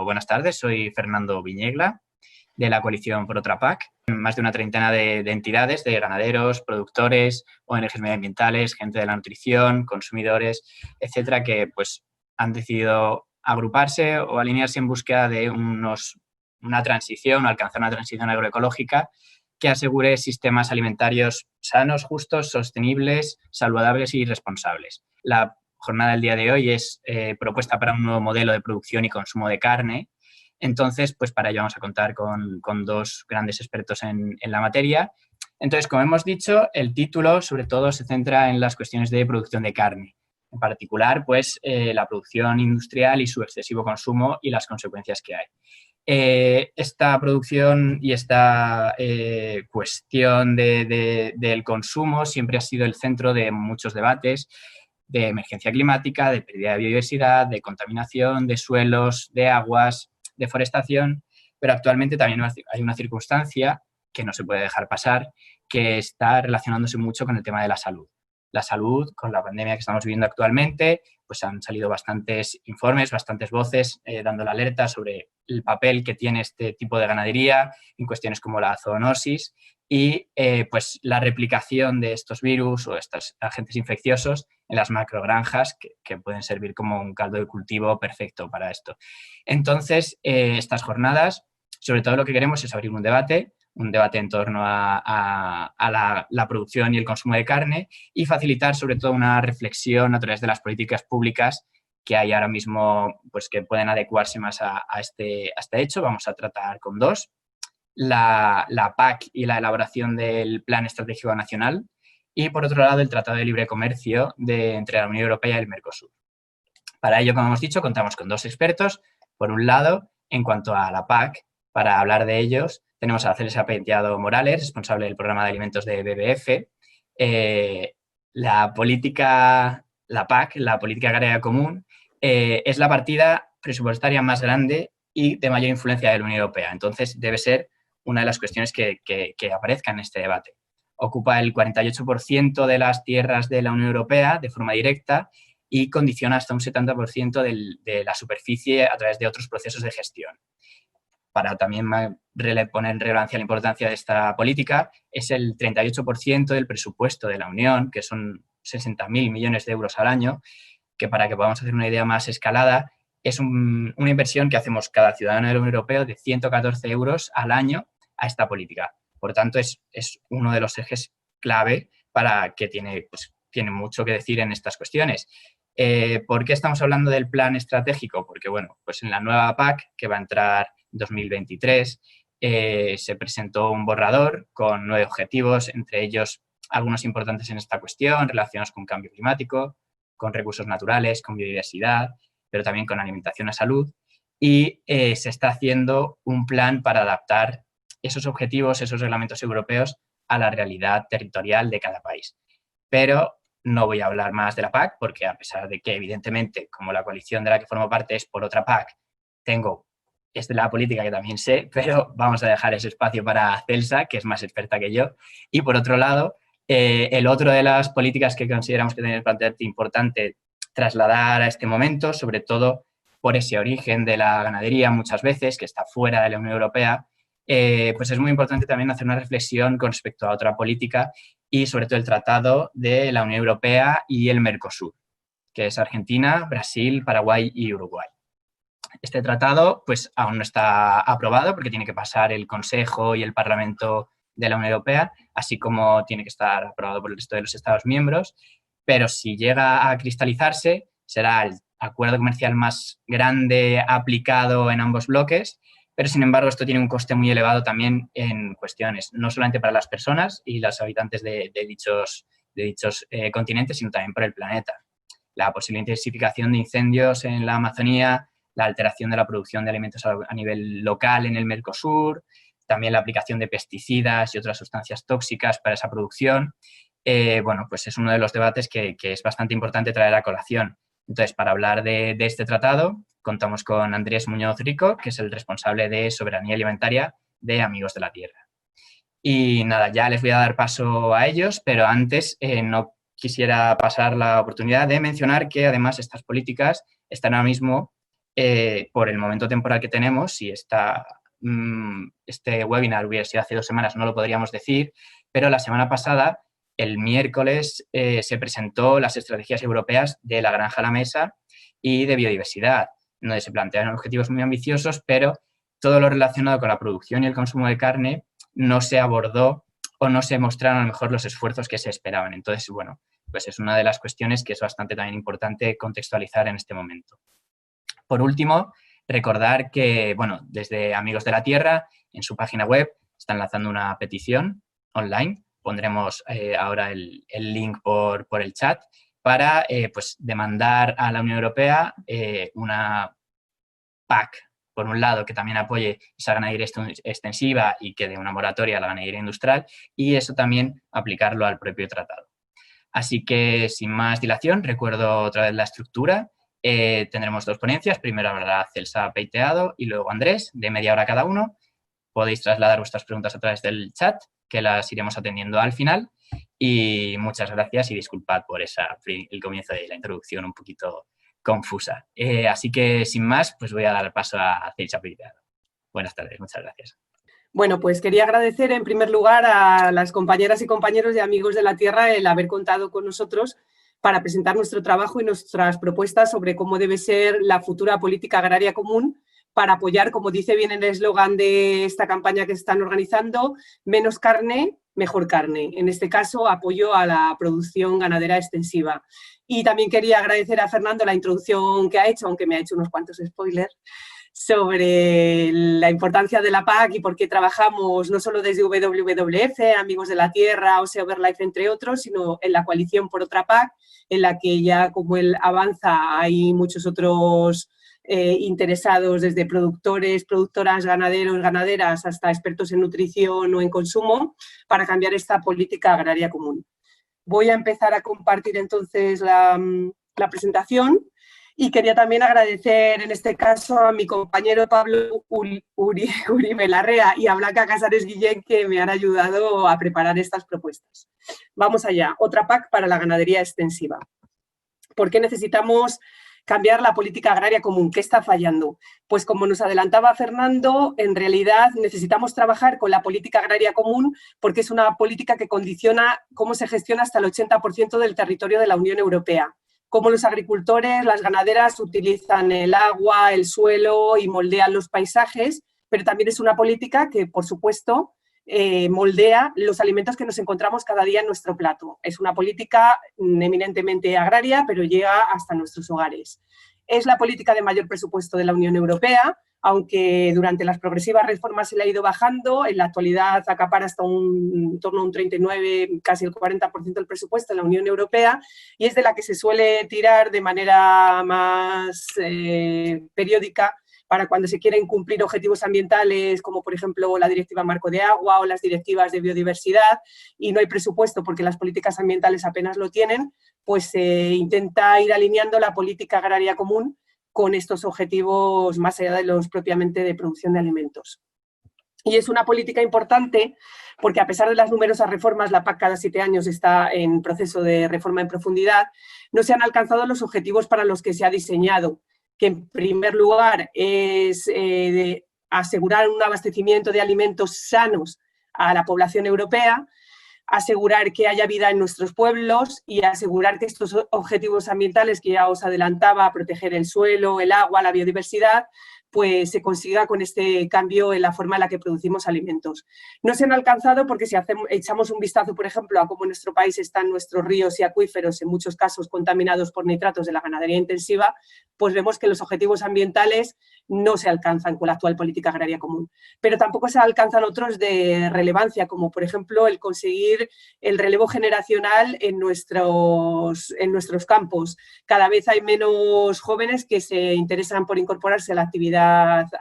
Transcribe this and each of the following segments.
buenas tardes. Soy Fernando Viñegla, de la coalición Por Otra PAC. Más de una treintena de entidades, de ganaderos, productores, ONGs medioambientales, gente de la nutrición, consumidores, etcétera, que pues han decidido agruparse o alinearse en búsqueda de una transición, alcanzar una transición agroecológica que asegure sistemas alimentarios sanos, justos, sostenibles, saludables y responsables. La jornada del día de hoy es propuesta para un nuevo modelo de producción y consumo de carne. Entonces, pues para ello vamos a contar con dos grandes expertos en la materia. Entonces, como hemos dicho, el título sobre todo se centra en las cuestiones de producción de carne. En particular, pues la producción industrial y su excesivo consumo y las consecuencias que hay. Esta producción y esta cuestión del consumo siempre ha sido el centro de muchos debates de emergencia climática, de pérdida de biodiversidad, de contaminación, de suelos, de aguas, deforestación, pero actualmente también hay una circunstancia que no se puede dejar pasar, que está relacionándose mucho con el tema de la salud. La salud, con la pandemia que estamos viviendo actualmente, pues han salido bastantes informes, bastantes voces dando la alerta sobre el papel que tiene este tipo de ganadería en cuestiones como la zoonosis y pues la replicación de estos virus o estos agentes infecciosos en las macrogranjas que pueden servir como un caldo de cultivo perfecto para esto. Entonces, estas jornadas, sobre todo lo que queremos es abrir un debate en torno a la producción y el consumo de carne y facilitar sobre todo una reflexión a través de las políticas públicas que hay ahora mismo, pues que pueden adecuarse más a este hecho. Vamos a tratar con dos, la PAC y la elaboración del Plan Estratégico Nacional y, por otro lado, el Tratado de Libre Comercio entre la Unión Europea y el Mercosur. Para ello, como hemos dicho, contamos con dos expertos. Por un lado, en cuanto a la PAC, para hablar de ellos, tenemos a Celsa Penteado Morales, responsable del programa de alimentos de BBF. La PAC, la Política Agraria Común, es la partida presupuestaria más grande y de mayor influencia de la Unión Europea. Entonces, debe ser una de las cuestiones que aparezca en este debate. Ocupa el 48% de las tierras de la Unión Europea de forma directa y condiciona hasta un 70% de la superficie a través de otros procesos de gestión. Para también poner en relevancia la importancia de esta política, es el 38% del presupuesto de la Unión, que son 60.000 millones de euros al año, que para que podamos hacer una idea más escalada, es una inversión que hacemos cada ciudadano de la Unión Europea de 114 euros al año a esta política. Por tanto, es uno de los ejes clave para que tiene mucho que decir en estas cuestiones. ¿Por qué estamos hablando del plan estratégico? Porque, bueno, pues en la nueva PAC, que va a entrar en 2023, se presentó un borrador con 9 objetivos, entre ellos algunos importantes en esta cuestión, relacionados con cambio climático, con recursos naturales, con biodiversidad, pero también con alimentación a salud. Y se está haciendo un plan para adaptar esos objetivos, esos reglamentos europeos a la realidad territorial de cada país. Pero no voy a hablar más de la PAC porque, a pesar de que, evidentemente, como la coalición de la que formo parte es Por Otra PAC, es de la política que también sé, pero vamos a dejar ese espacio para Celsa, que es más experta que yo. Y, por otro lado, el otro de las políticas que consideramos que tiene bastante importante trasladar a este momento, sobre todo por ese origen de la ganadería muchas veces, que está fuera de la Unión Europea, pues es muy importante también hacer una reflexión con respecto a otra política y sobre todo el tratado de la Unión Europea y el Mercosur, que es Argentina, Brasil, Paraguay y Uruguay. Este tratado pues aún no está aprobado porque tiene que pasar el Consejo y el Parlamento de la Unión Europea, así como tiene que estar aprobado por el resto de los Estados miembros, pero si llega a cristalizarse será el acuerdo comercial más grande aplicado en ambos bloques, pero sin embargo esto tiene un coste muy elevado también en cuestiones, no solamente para las personas y los habitantes de dichos continentes, sino también para el planeta. La posible intensificación de incendios en la Amazonía, la alteración de la producción de alimentos a nivel local en el Mercosur, también la aplicación de pesticidas y otras sustancias tóxicas para esa producción. Bueno, pues es uno de los debates que es bastante importante traer a colación. Entonces, para hablar de este tratado, contamos con Andrés Muñoz Rico, que es el responsable de soberanía alimentaria de Amigos de la Tierra. Y nada, ya les voy a dar paso a ellos, pero antes no quisiera pasar la oportunidad de mencionar que además estas políticas están ahora mismo por el momento temporal que tenemos, si este webinar hubiera sido hace 2 semanas, no lo podríamos decir, pero la semana pasada, el miércoles, se presentó las estrategias europeas de la granja a la mesa y de biodiversidad, donde se plantearon objetivos muy ambiciosos, pero todo lo relacionado con la producción y el consumo de carne no se abordó o no se mostraron a lo mejor los esfuerzos que se esperaban. Entonces, bueno, pues es una de las cuestiones que es bastante también importante contextualizar en este momento. Por último, recordar que, bueno, desde Amigos de la Tierra, en su página web, están lanzando una petición online. Pondremos ahora el link por el chat para pues, demandar a la Unión Europea una PAC, por un lado, que también apoye esa ganadería extensiva y que dé una moratoria a la ganadería industrial, y eso también aplicarlo al propio tratado. Así que, sin más dilación, recuerdo otra vez la estructura. Tendremos 2 ponencias. Primero hablará Celsa Peiteado y luego Andrés, de media hora cada uno. Podéis trasladar vuestras preguntas a través del chat, que las iremos atendiendo al final. Y muchas gracias y disculpad por el comienzo de la introducción un poquito confusa. Así que, sin más, pues voy a dar paso a Celsa Peiteado. Buenas tardes, muchas gracias. Bueno, pues quería agradecer en primer lugar a las compañeras y compañeros de Amigos de la Tierra el haber contado con nosotros para presentar nuestro trabajo y nuestras propuestas sobre cómo debe ser la futura política agraria común para apoyar, como dice bien el eslogan de esta campaña que están organizando, menos carne, mejor carne. En este caso, apoyo a la producción ganadera extensiva. Y también quería agradecer a Fernando la introducción que ha hecho, aunque me ha hecho unos cuantos spoilers, sobre la importancia de la PAC y por qué trabajamos no solo desde WWF, Amigos de la Tierra, Osea Overlife, entre otros, sino en la coalición por otra PAC, en la que ya como él avanza hay muchos otros interesados, desde productores, productoras, ganaderos, ganaderas, hasta expertos en nutrición o en consumo, para cambiar esta política agraria común. Voy a empezar a compartir entonces la presentación. Y quería también agradecer en este caso a mi compañero Pablo Uribe Larrea y a Blanca Casares Guillén, que me han ayudado a preparar estas propuestas. Vamos allá, otra PAC para la ganadería extensiva. ¿Por qué necesitamos cambiar la política agraria común? ¿Qué está fallando? Pues como nos adelantaba Fernando, en realidad necesitamos trabajar con la política agraria común porque es una política que condiciona cómo se gestiona hasta el 80% del territorio de la Unión Europea. Cómo los agricultores, las ganaderas utilizan el agua, el suelo y moldean los paisajes, pero también es una política que, por supuesto, moldea los alimentos que nos encontramos cada día en nuestro plato. Es una política eminentemente agraria, pero llega hasta nuestros hogares. Es la política de mayor presupuesto de la Unión Europea, aunque durante las progresivas reformas se le ha ido bajando, en la actualidad acapara hasta en torno a un 39, casi el 40% del presupuesto de la Unión Europea, y es de la que se suele tirar de manera más periódica para cuando se quieren cumplir objetivos ambientales, como por ejemplo la Directiva Marco de Agua o las directivas de biodiversidad, y no hay presupuesto porque las políticas ambientales apenas lo tienen, pues se intenta ir alineando la política agraria común con estos objetivos más allá de los propiamente de producción de alimentos. Y es una política importante porque a pesar de las numerosas reformas, la PAC cada 7 años está en proceso de reforma en profundidad, no se han alcanzado los objetivos para los que se ha diseñado, que en primer lugar es de asegurar un abastecimiento de alimentos sanos a la población europea, asegurar que haya vida en nuestros pueblos y asegurar que estos objetivos ambientales que ya os adelantaba, proteger el suelo, el agua, la biodiversidad, pues se consiga con este cambio en la forma en la que producimos alimentos. No se han alcanzado porque si echamos un vistazo, por ejemplo, a cómo en nuestro país están nuestros ríos y acuíferos, en muchos casos contaminados por nitratos de la ganadería intensiva, pues vemos que los objetivos ambientales no se alcanzan con la actual política agraria común. Pero tampoco se alcanzan otros de relevancia, como por ejemplo el conseguir el relevo generacional en nuestros campos. Cada vez hay menos jóvenes que se interesan por incorporarse a la actividad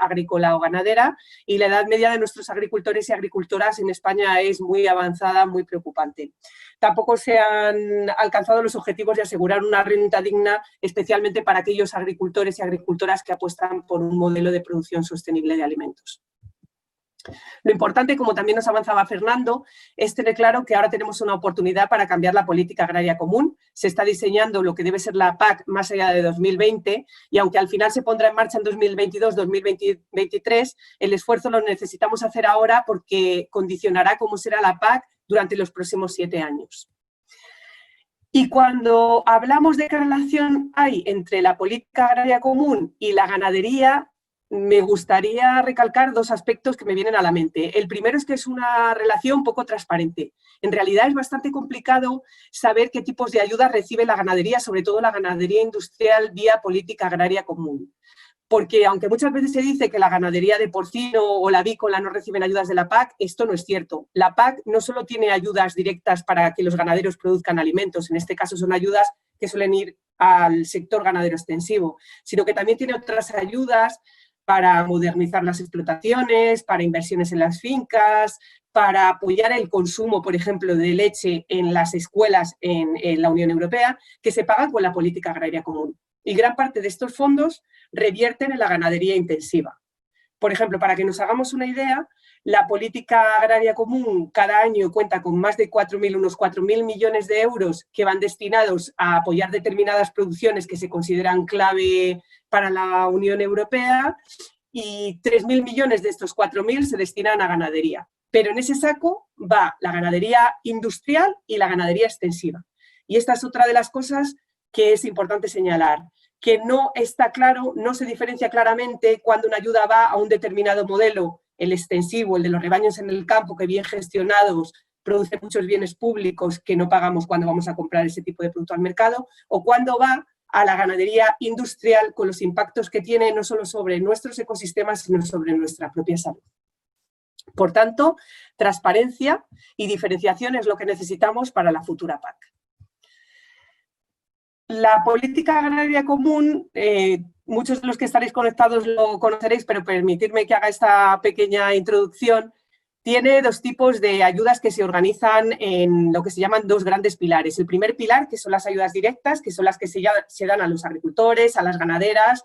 agrícola o ganadera, y la edad media de nuestros agricultores y agricultoras en España es muy avanzada, muy preocupante. Tampoco se han alcanzado los objetivos de asegurar una renta digna, especialmente para aquellos agricultores y agricultoras que apuestan por un modelo de producción sostenible de alimentos. Lo importante, como también nos avanzaba Fernando, es tener claro que ahora tenemos una oportunidad para cambiar la política agraria común. Se está diseñando lo que debe ser la PAC más allá de 2020 y aunque al final se pondrá en marcha en 2022-2023, el esfuerzo lo necesitamos hacer ahora porque condicionará cómo será la PAC durante los próximos 7 años. Y cuando hablamos de qué relación hay entre la política agraria común y la ganadería, me gustaría recalcar 2 aspectos que me vienen a la mente. El primero es que es una relación poco transparente. En realidad es bastante complicado saber qué tipos de ayudas recibe la ganadería, sobre todo la ganadería industrial vía política agraria común. Porque aunque muchas veces se dice que la ganadería de porcino o la avícola no reciben ayudas de la PAC, esto no es cierto. La PAC no solo tiene ayudas directas para que los ganaderos produzcan alimentos, en este caso son ayudas que suelen ir al sector ganadero extensivo, sino que también tiene otras ayudas para modernizar las explotaciones, para inversiones en las fincas, para apoyar el consumo, por ejemplo, de leche en las escuelas en la Unión Europea, que se pagan con la política agraria común. Y gran parte de estos fondos revierten en la ganadería intensiva. Por ejemplo, para que nos hagamos una idea, la política agraria común cada año cuenta con más de unos 4.000 millones de euros que van destinados a apoyar determinadas producciones que se consideran clave para la Unión Europea y 3.000 millones de estos 4.000 se destinan a ganadería. Pero en ese saco va la ganadería industrial y la ganadería extensiva. Y esta es otra de las cosas que es importante señalar, que no está claro, no se diferencia claramente cuando una ayuda va a un determinado modelo, el extensivo, el de los rebaños en el campo, que bien gestionados produce muchos bienes públicos que no pagamos cuando vamos a comprar ese tipo de producto al mercado, o cuando va a la ganadería industrial con los impactos que tiene no solo sobre nuestros ecosistemas, sino sobre nuestra propia salud. Por tanto, transparencia y diferenciación es lo que necesitamos para la futura PAC. La política agraria común, muchos de los que estaréis conectados lo conoceréis, pero permitidme que haga esta pequeña introducción. Tiene 2 tipos de ayudas que se organizan en lo que se llaman 2 grandes pilares. El primer pilar, que son las ayudas directas, que son las que se dan a los agricultores, a las ganaderas,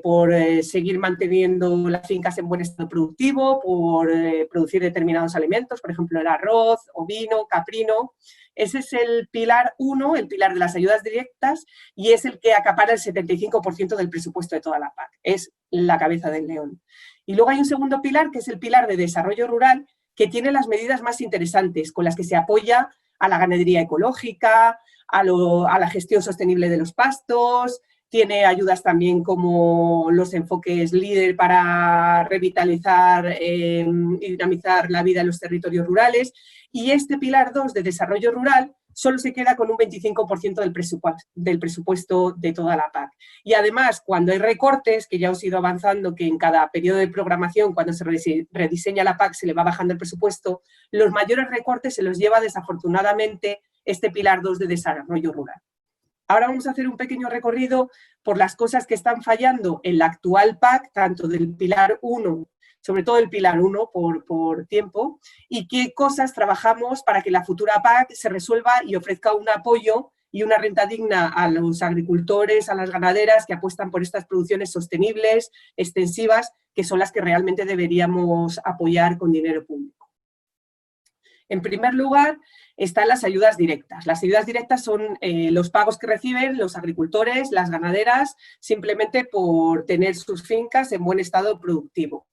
por seguir manteniendo las fincas en buen estado productivo, por producir determinados alimentos, por ejemplo el arroz, ovino, caprino. Ese es el pilar 1, el pilar de las ayudas directas, y es el que acapara el 75% del presupuesto de toda la PAC. Es la cabeza del león. Y luego hay un segundo pilar, que es el pilar de desarrollo rural, que tiene las medidas más interesantes, con las que se apoya a la ganadería ecológica, a la gestión sostenible de los pastos, tiene ayudas también como los enfoques líder para revitalizar y dinamizar la vida en los territorios rurales. Y este pilar 2 de desarrollo rural solo se queda con un 25% del presupuesto de toda la PAC. Y además, cuando hay recortes, que ya os he ido avanzando, que en cada periodo de programación, cuando se rediseña la PAC, se le va bajando el presupuesto, los mayores recortes se los lleva desafortunadamente este pilar 2 de desarrollo rural. Ahora vamos a hacer un pequeño recorrido por las cosas que están fallando en la actual PAC, tanto del pilar 1, sobre todo el pilar 1 por tiempo, y qué cosas trabajamos para que la futura PAC se resuelva y ofrezca un apoyo y una renta digna a los agricultores, a las ganaderas que apuestan por estas producciones sostenibles, extensivas, que son las que realmente deberíamos apoyar con dinero público. En primer lugar, están las ayudas directas. Las ayudas directas son los pagos que reciben los agricultores, las ganaderas, simplemente por tener sus fincas en buen estado productivo.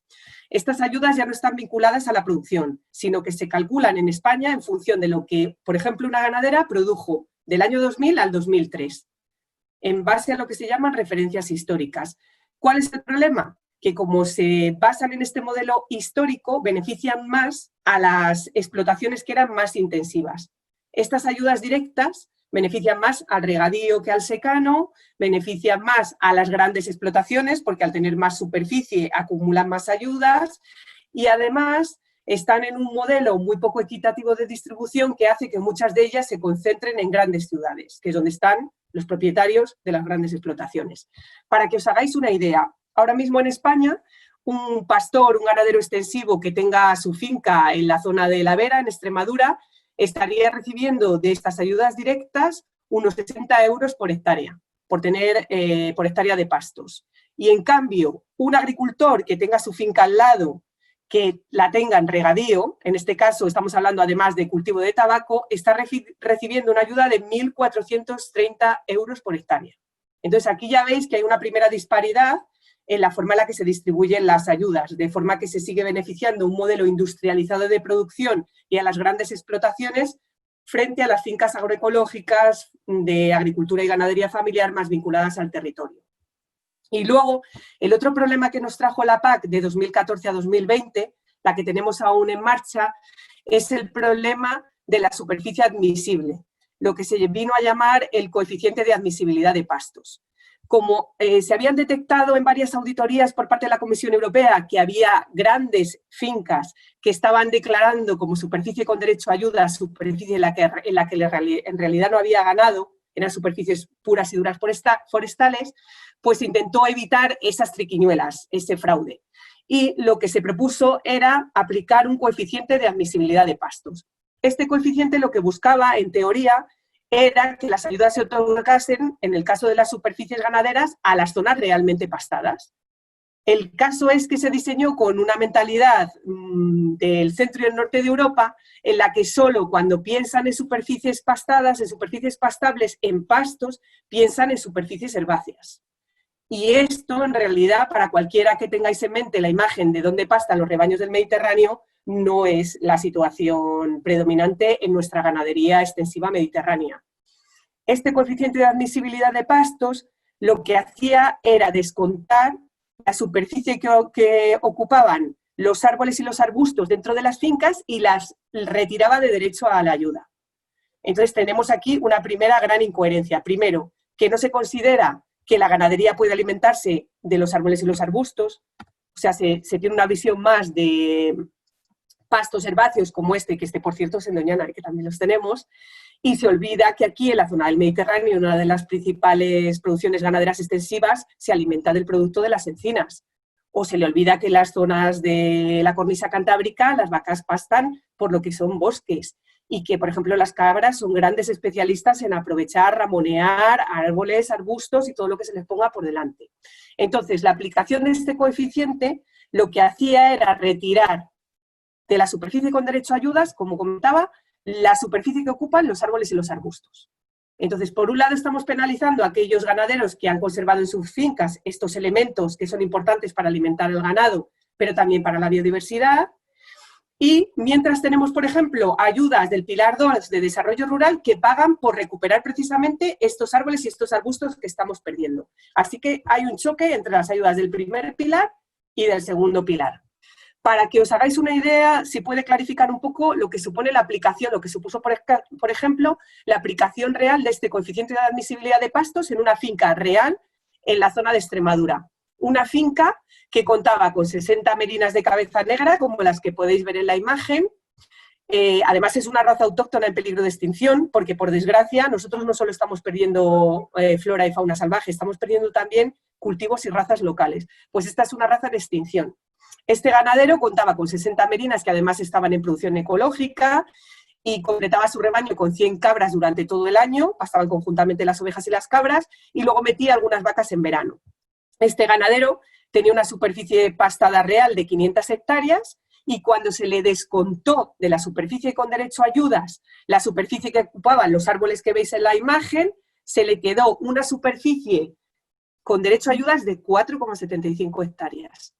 Estas ayudas ya no están vinculadas a la producción, sino que se calculan en España en función de lo que, por ejemplo, una ganadera produjo del año 2000 al 2003, en base a lo que se llaman referencias históricas. ¿Cuál es el problema? Que como se basan en este modelo histórico, benefician más a las explotaciones que eran más intensivas. Estas ayudas directas benefician más al regadío que al secano, benefician más a las grandes explotaciones porque al tener más superficie acumulan más ayudas y además están en un modelo muy poco equitativo de distribución que hace que muchas de ellas se concentren en grandes ciudades, que es donde están los propietarios de las grandes explotaciones. Para que os hagáis una idea, ahora mismo en España, un pastor, un ganadero extensivo que tenga su finca en la zona de La Vera, en Extremadura, estaría recibiendo de estas ayudas directas unos 60 euros por hectárea, por hectárea de pastos. Y en cambio, un agricultor que tenga su finca al lado, que la tenga en regadío, en este caso estamos hablando además de cultivo de tabaco, está recibiendo una ayuda de 1.430 euros por hectárea. Entonces aquí ya veis que hay una primera disparidad en la forma en la que se distribuyen las ayudas, de forma que se sigue beneficiando un modelo industrializado de producción y a las grandes explotaciones frente a las fincas agroecológicas de agricultura y ganadería familiar más vinculadas al territorio. Y luego, el otro problema que nos trajo la PAC de 2014 a 2020, la que tenemos aún en marcha, es el problema de la superficie admisible, lo que se vino a llamar el coeficiente de admisibilidad de pastos. Como se habían detectado en varias auditorías por parte de la Comisión Europea que había grandes fincas que estaban declarando como superficie con derecho a ayuda, superficie en la que en realidad no había ganado, eran superficies puras y duras forestales, pues intentó evitar esas triquiñuelas, ese fraude. Y lo que se propuso era aplicar un coeficiente de admisibilidad de pastos. Este coeficiente lo que buscaba, en teoría, era que las ayudas se otorgasen, en el caso de las superficies ganaderas, a las zonas realmente pastadas. El caso es que se diseñó con una mentalidad del centro y el norte de Europa, en la que solo cuando piensan en superficies pastadas, en superficies pastables, en pastos, piensan en superficies herbáceas. Y esto, en realidad, para cualquiera que tengáis en mente la imagen de dónde pastan los rebaños del Mediterráneo, no es la situación predominante en nuestra ganadería extensiva mediterránea. Este coeficiente de admisibilidad de pastos lo que hacía era descontar la superficie que ocupaban los árboles y los arbustos dentro de las fincas y las retiraba de derecho a la ayuda. Entonces tenemos aquí una primera gran incoherencia. Primero, que no se considera que la ganadería puede alimentarse de los árboles y los arbustos, o sea, se tiene una visión más de pastos herbáceos como este, que por cierto es en Doñana, que también los tenemos, y se olvida que aquí en la zona del Mediterráneo, una de las principales producciones ganaderas extensivas, se alimenta del producto de las encinas. O se le olvida que en las zonas de la cornisa cantábrica las vacas pastan por lo que son bosques y que, por ejemplo, las cabras son grandes especialistas en aprovechar, ramonear árboles, arbustos y todo lo que se les ponga por delante. Entonces, la aplicación de este coeficiente lo que hacía era retirar de la superficie con derecho a ayudas, como comentaba, la superficie que ocupan los árboles y los arbustos. Entonces, por un lado estamos penalizando a aquellos ganaderos que han conservado en sus fincas estos elementos que son importantes para alimentar el ganado, pero también para la biodiversidad. Y mientras tenemos, por ejemplo, ayudas del Pilar 2 de Desarrollo Rural que pagan por recuperar precisamente estos árboles y estos arbustos que estamos perdiendo. Así que hay un choque entre las ayudas del primer pilar y del segundo pilar. Para que os hagáis una idea, si puede clarificar un poco lo que supone la aplicación, lo que supuso, por ejemplo, la aplicación real de este coeficiente de admisibilidad de pastos en una finca real en la zona de Extremadura. Una finca que contaba con 60 merinas de cabeza negra, como las que podéis ver en la imagen. Además, es una raza autóctona en peligro de extinción, porque, por desgracia, nosotros no solo estamos perdiendo flora y fauna salvaje, estamos perdiendo también cultivos y razas locales. Pues esta es una raza en extinción. Este ganadero contaba con 60 merinas que además estaban en producción ecológica y completaba su rebaño con 100 cabras durante todo el año, pastaban conjuntamente las ovejas y las cabras, y luego metía algunas vacas en verano. Este ganadero tenía una superficie pastada real de 500 hectáreas y cuando se le descontó de la superficie con derecho a ayudas, la superficie que ocupaban los árboles que veis en la imagen, se le quedó una superficie con derecho a ayudas de 4,75 hectáreas.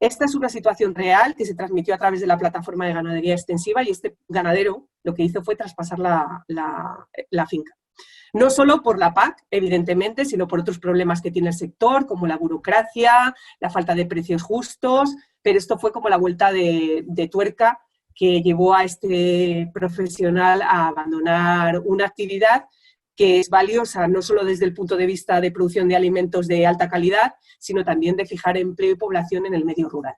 Esta es una situación real que se transmitió a través de la plataforma de ganadería extensiva y este ganadero lo que hizo fue traspasar la finca. No solo por la PAC, evidentemente, sino por otros problemas que tiene el sector, como la burocracia, la falta de precios justos, pero esto fue como la vuelta de tuerca que llevó a este profesional a abandonar una actividad que es valiosa no solo desde el punto de vista de producción de alimentos de alta calidad, sino también de fijar empleo y población en el medio rural.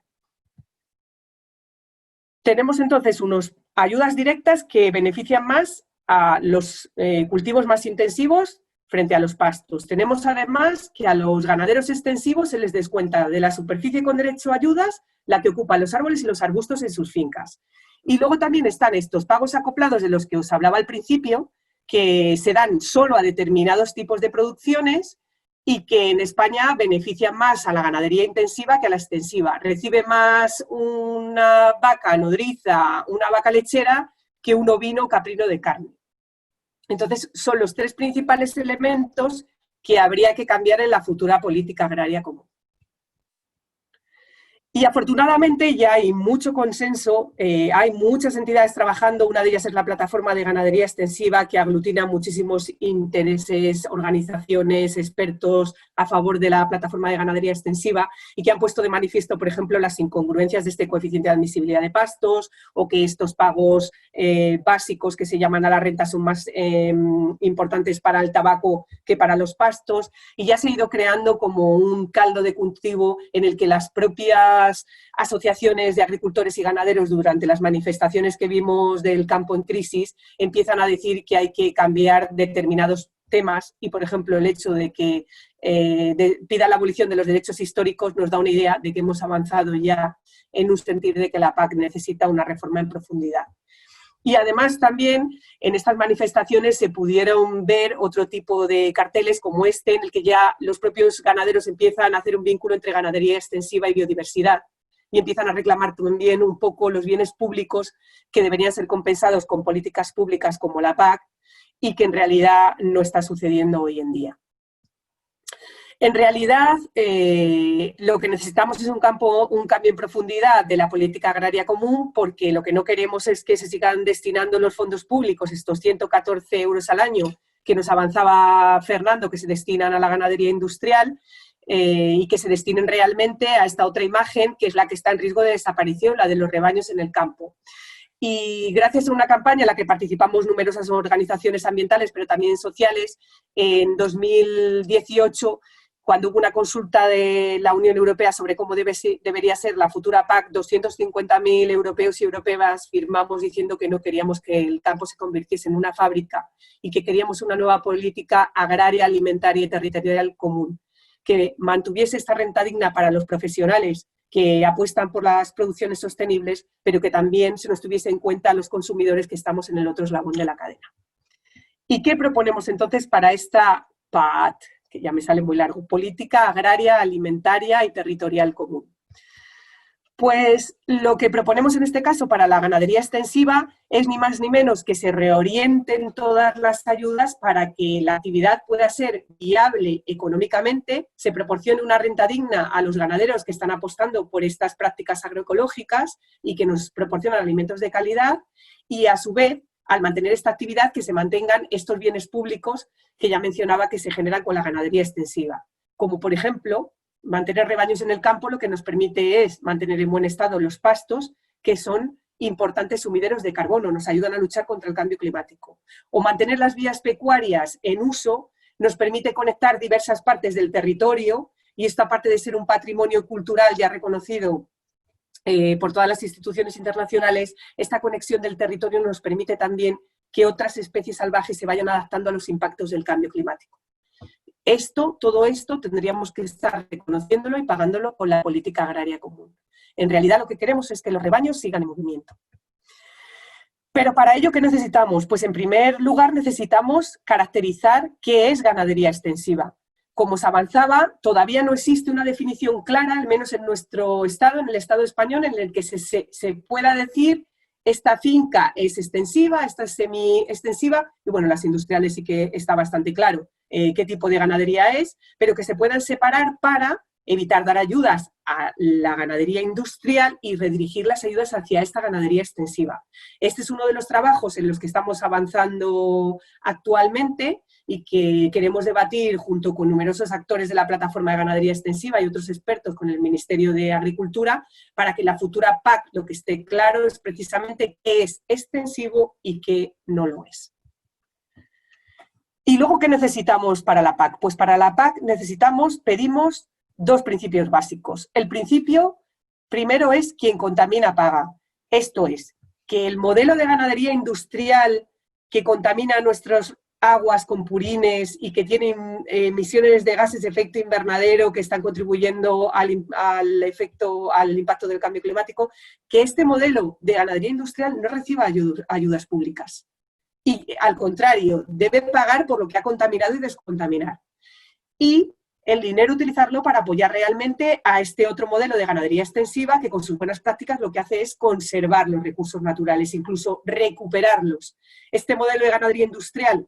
Tenemos entonces unas ayudas directas que benefician más a los cultivos más intensivos frente a los pastos. Tenemos además que a los ganaderos extensivos se les descuenta de la superficie con derecho a ayudas la que ocupan los árboles y los arbustos en sus fincas. Y luego también están estos pagos acoplados de los que os hablaba al principio, que se dan solo a determinados tipos de producciones y que en España beneficia más a la ganadería intensiva que a la extensiva. Recibe más una vaca nodriza, una vaca lechera, que un ovino caprino de carne. Entonces, son los tres principales elementos que habría que cambiar en la futura política agraria común. Y afortunadamente ya hay mucho consenso, hay muchas entidades trabajando, una de ellas es la Plataforma de Ganadería Extensiva, que aglutina muchísimos intereses, organizaciones, expertos a favor de la Plataforma de Ganadería Extensiva y que han puesto de manifiesto, por ejemplo, las incongruencias de este coeficiente de admisibilidad de pastos o que estos pagos básicos que se llaman a la renta son más importantes para el tabaco que para los pastos, y ya se ha ido creando como un caldo de cultivo en el que las propias asociaciones de agricultores y ganaderos durante las manifestaciones que vimos del campo en crisis empiezan a decir que hay que cambiar determinados temas y, por ejemplo, el hecho de que pida la abolición de los derechos históricos nos da una idea de que hemos avanzado ya en un sentido de que la PAC necesita una reforma en profundidad. Y además también en estas manifestaciones se pudieron ver otro tipo de carteles como este, en el que ya los propios ganaderos empiezan a hacer un vínculo entre ganadería extensiva y biodiversidad y empiezan a reclamar también un poco los bienes públicos que deberían ser compensados con políticas públicas como la PAC y que en realidad no está sucediendo hoy en día. En realidad, lo que necesitamos es un cambio en profundidad de la política agraria común, porque lo que no queremos es que se sigan destinando los fondos públicos, estos 114 euros al año que nos avanzaba Fernando, que se destinan a la ganadería industrial, y que se destinen realmente a esta otra imagen, que es la que está en riesgo de desaparición, la de los rebaños en el campo. Y gracias a una campaña en la que participamos numerosas organizaciones ambientales, pero también sociales, en 2018, cuando hubo una consulta de la Unión Europea sobre cómo debería ser la futura PAC, 250.000 europeos y europeas firmamos diciendo que no queríamos que el campo se convirtiese en una fábrica y que queríamos una nueva política agraria, alimentaria y territorial común, que mantuviese esta renta digna para los profesionales que apuestan por las producciones sostenibles, pero que también se nos tuviese en cuenta a los consumidores que estamos en el otro eslabón de la cadena. ¿Y qué proponemos entonces para esta PAC? Que ya me sale muy largo, política agraria, alimentaria y territorial común. Pues lo que proponemos en este caso para la ganadería extensiva es ni más ni menos que se reorienten todas las ayudas para que la actividad pueda ser viable económicamente, se proporcione una renta digna a los ganaderos que están apostando por estas prácticas agroecológicas y que nos proporcionan alimentos de calidad y, a su vez, al mantener esta actividad, que se mantengan estos bienes públicos que ya mencionaba que se generan con la ganadería extensiva. Como, por ejemplo, mantener rebaños en el campo lo que nos permite es mantener en buen estado los pastos, que son importantes sumideros de carbono, nos ayudan a luchar contra el cambio climático. O mantener las vías pecuarias en uso nos permite conectar diversas partes del territorio y esta parte de ser un patrimonio cultural ya reconocido por todas las instituciones internacionales, esta conexión del territorio nos permite también que otras especies salvajes se vayan adaptando a los impactos del cambio climático. Todo esto tendríamos que estar reconociéndolo y pagándolo con la política agraria común. En realidad lo que queremos es que los rebaños sigan en movimiento. Pero para ello, ¿qué necesitamos? Pues en primer lugar necesitamos caracterizar qué es ganadería extensiva. Como se avanzaba, todavía no existe una definición clara, al menos en nuestro estado, en el Estado español, en el que se pueda decir esta finca es extensiva, esta es semi-extensiva, y bueno, las industriales sí que está bastante claro qué tipo de ganadería es, pero que se puedan separar para evitar dar ayudas a la ganadería industrial y redirigir las ayudas hacia esta ganadería extensiva. Este es uno de los trabajos en los que estamos avanzando actualmente y que queremos debatir junto con numerosos actores de la Plataforma de Ganadería Extensiva y otros expertos con el Ministerio de Agricultura, para que la futura PAC lo que esté claro es precisamente qué es extensivo y qué no lo es. ¿Y luego qué necesitamos para la PAC? Pues para la PAC pedimos dos principios básicos. El principio primero es quien contamina paga. Esto es, que el modelo de ganadería industrial que contamina nuestras aguas con purines y que tienen emisiones de gases de efecto invernadero que están contribuyendo al impacto del cambio climático, que este modelo de ganadería industrial no reciba ayudas públicas. Y al contrario, debe pagar por lo que ha contaminado y descontaminar. Y el dinero utilizarlo para apoyar realmente a este otro modelo de ganadería extensiva que con sus buenas prácticas lo que hace es conservar los recursos naturales, incluso recuperarlos. Este modelo de ganadería industrial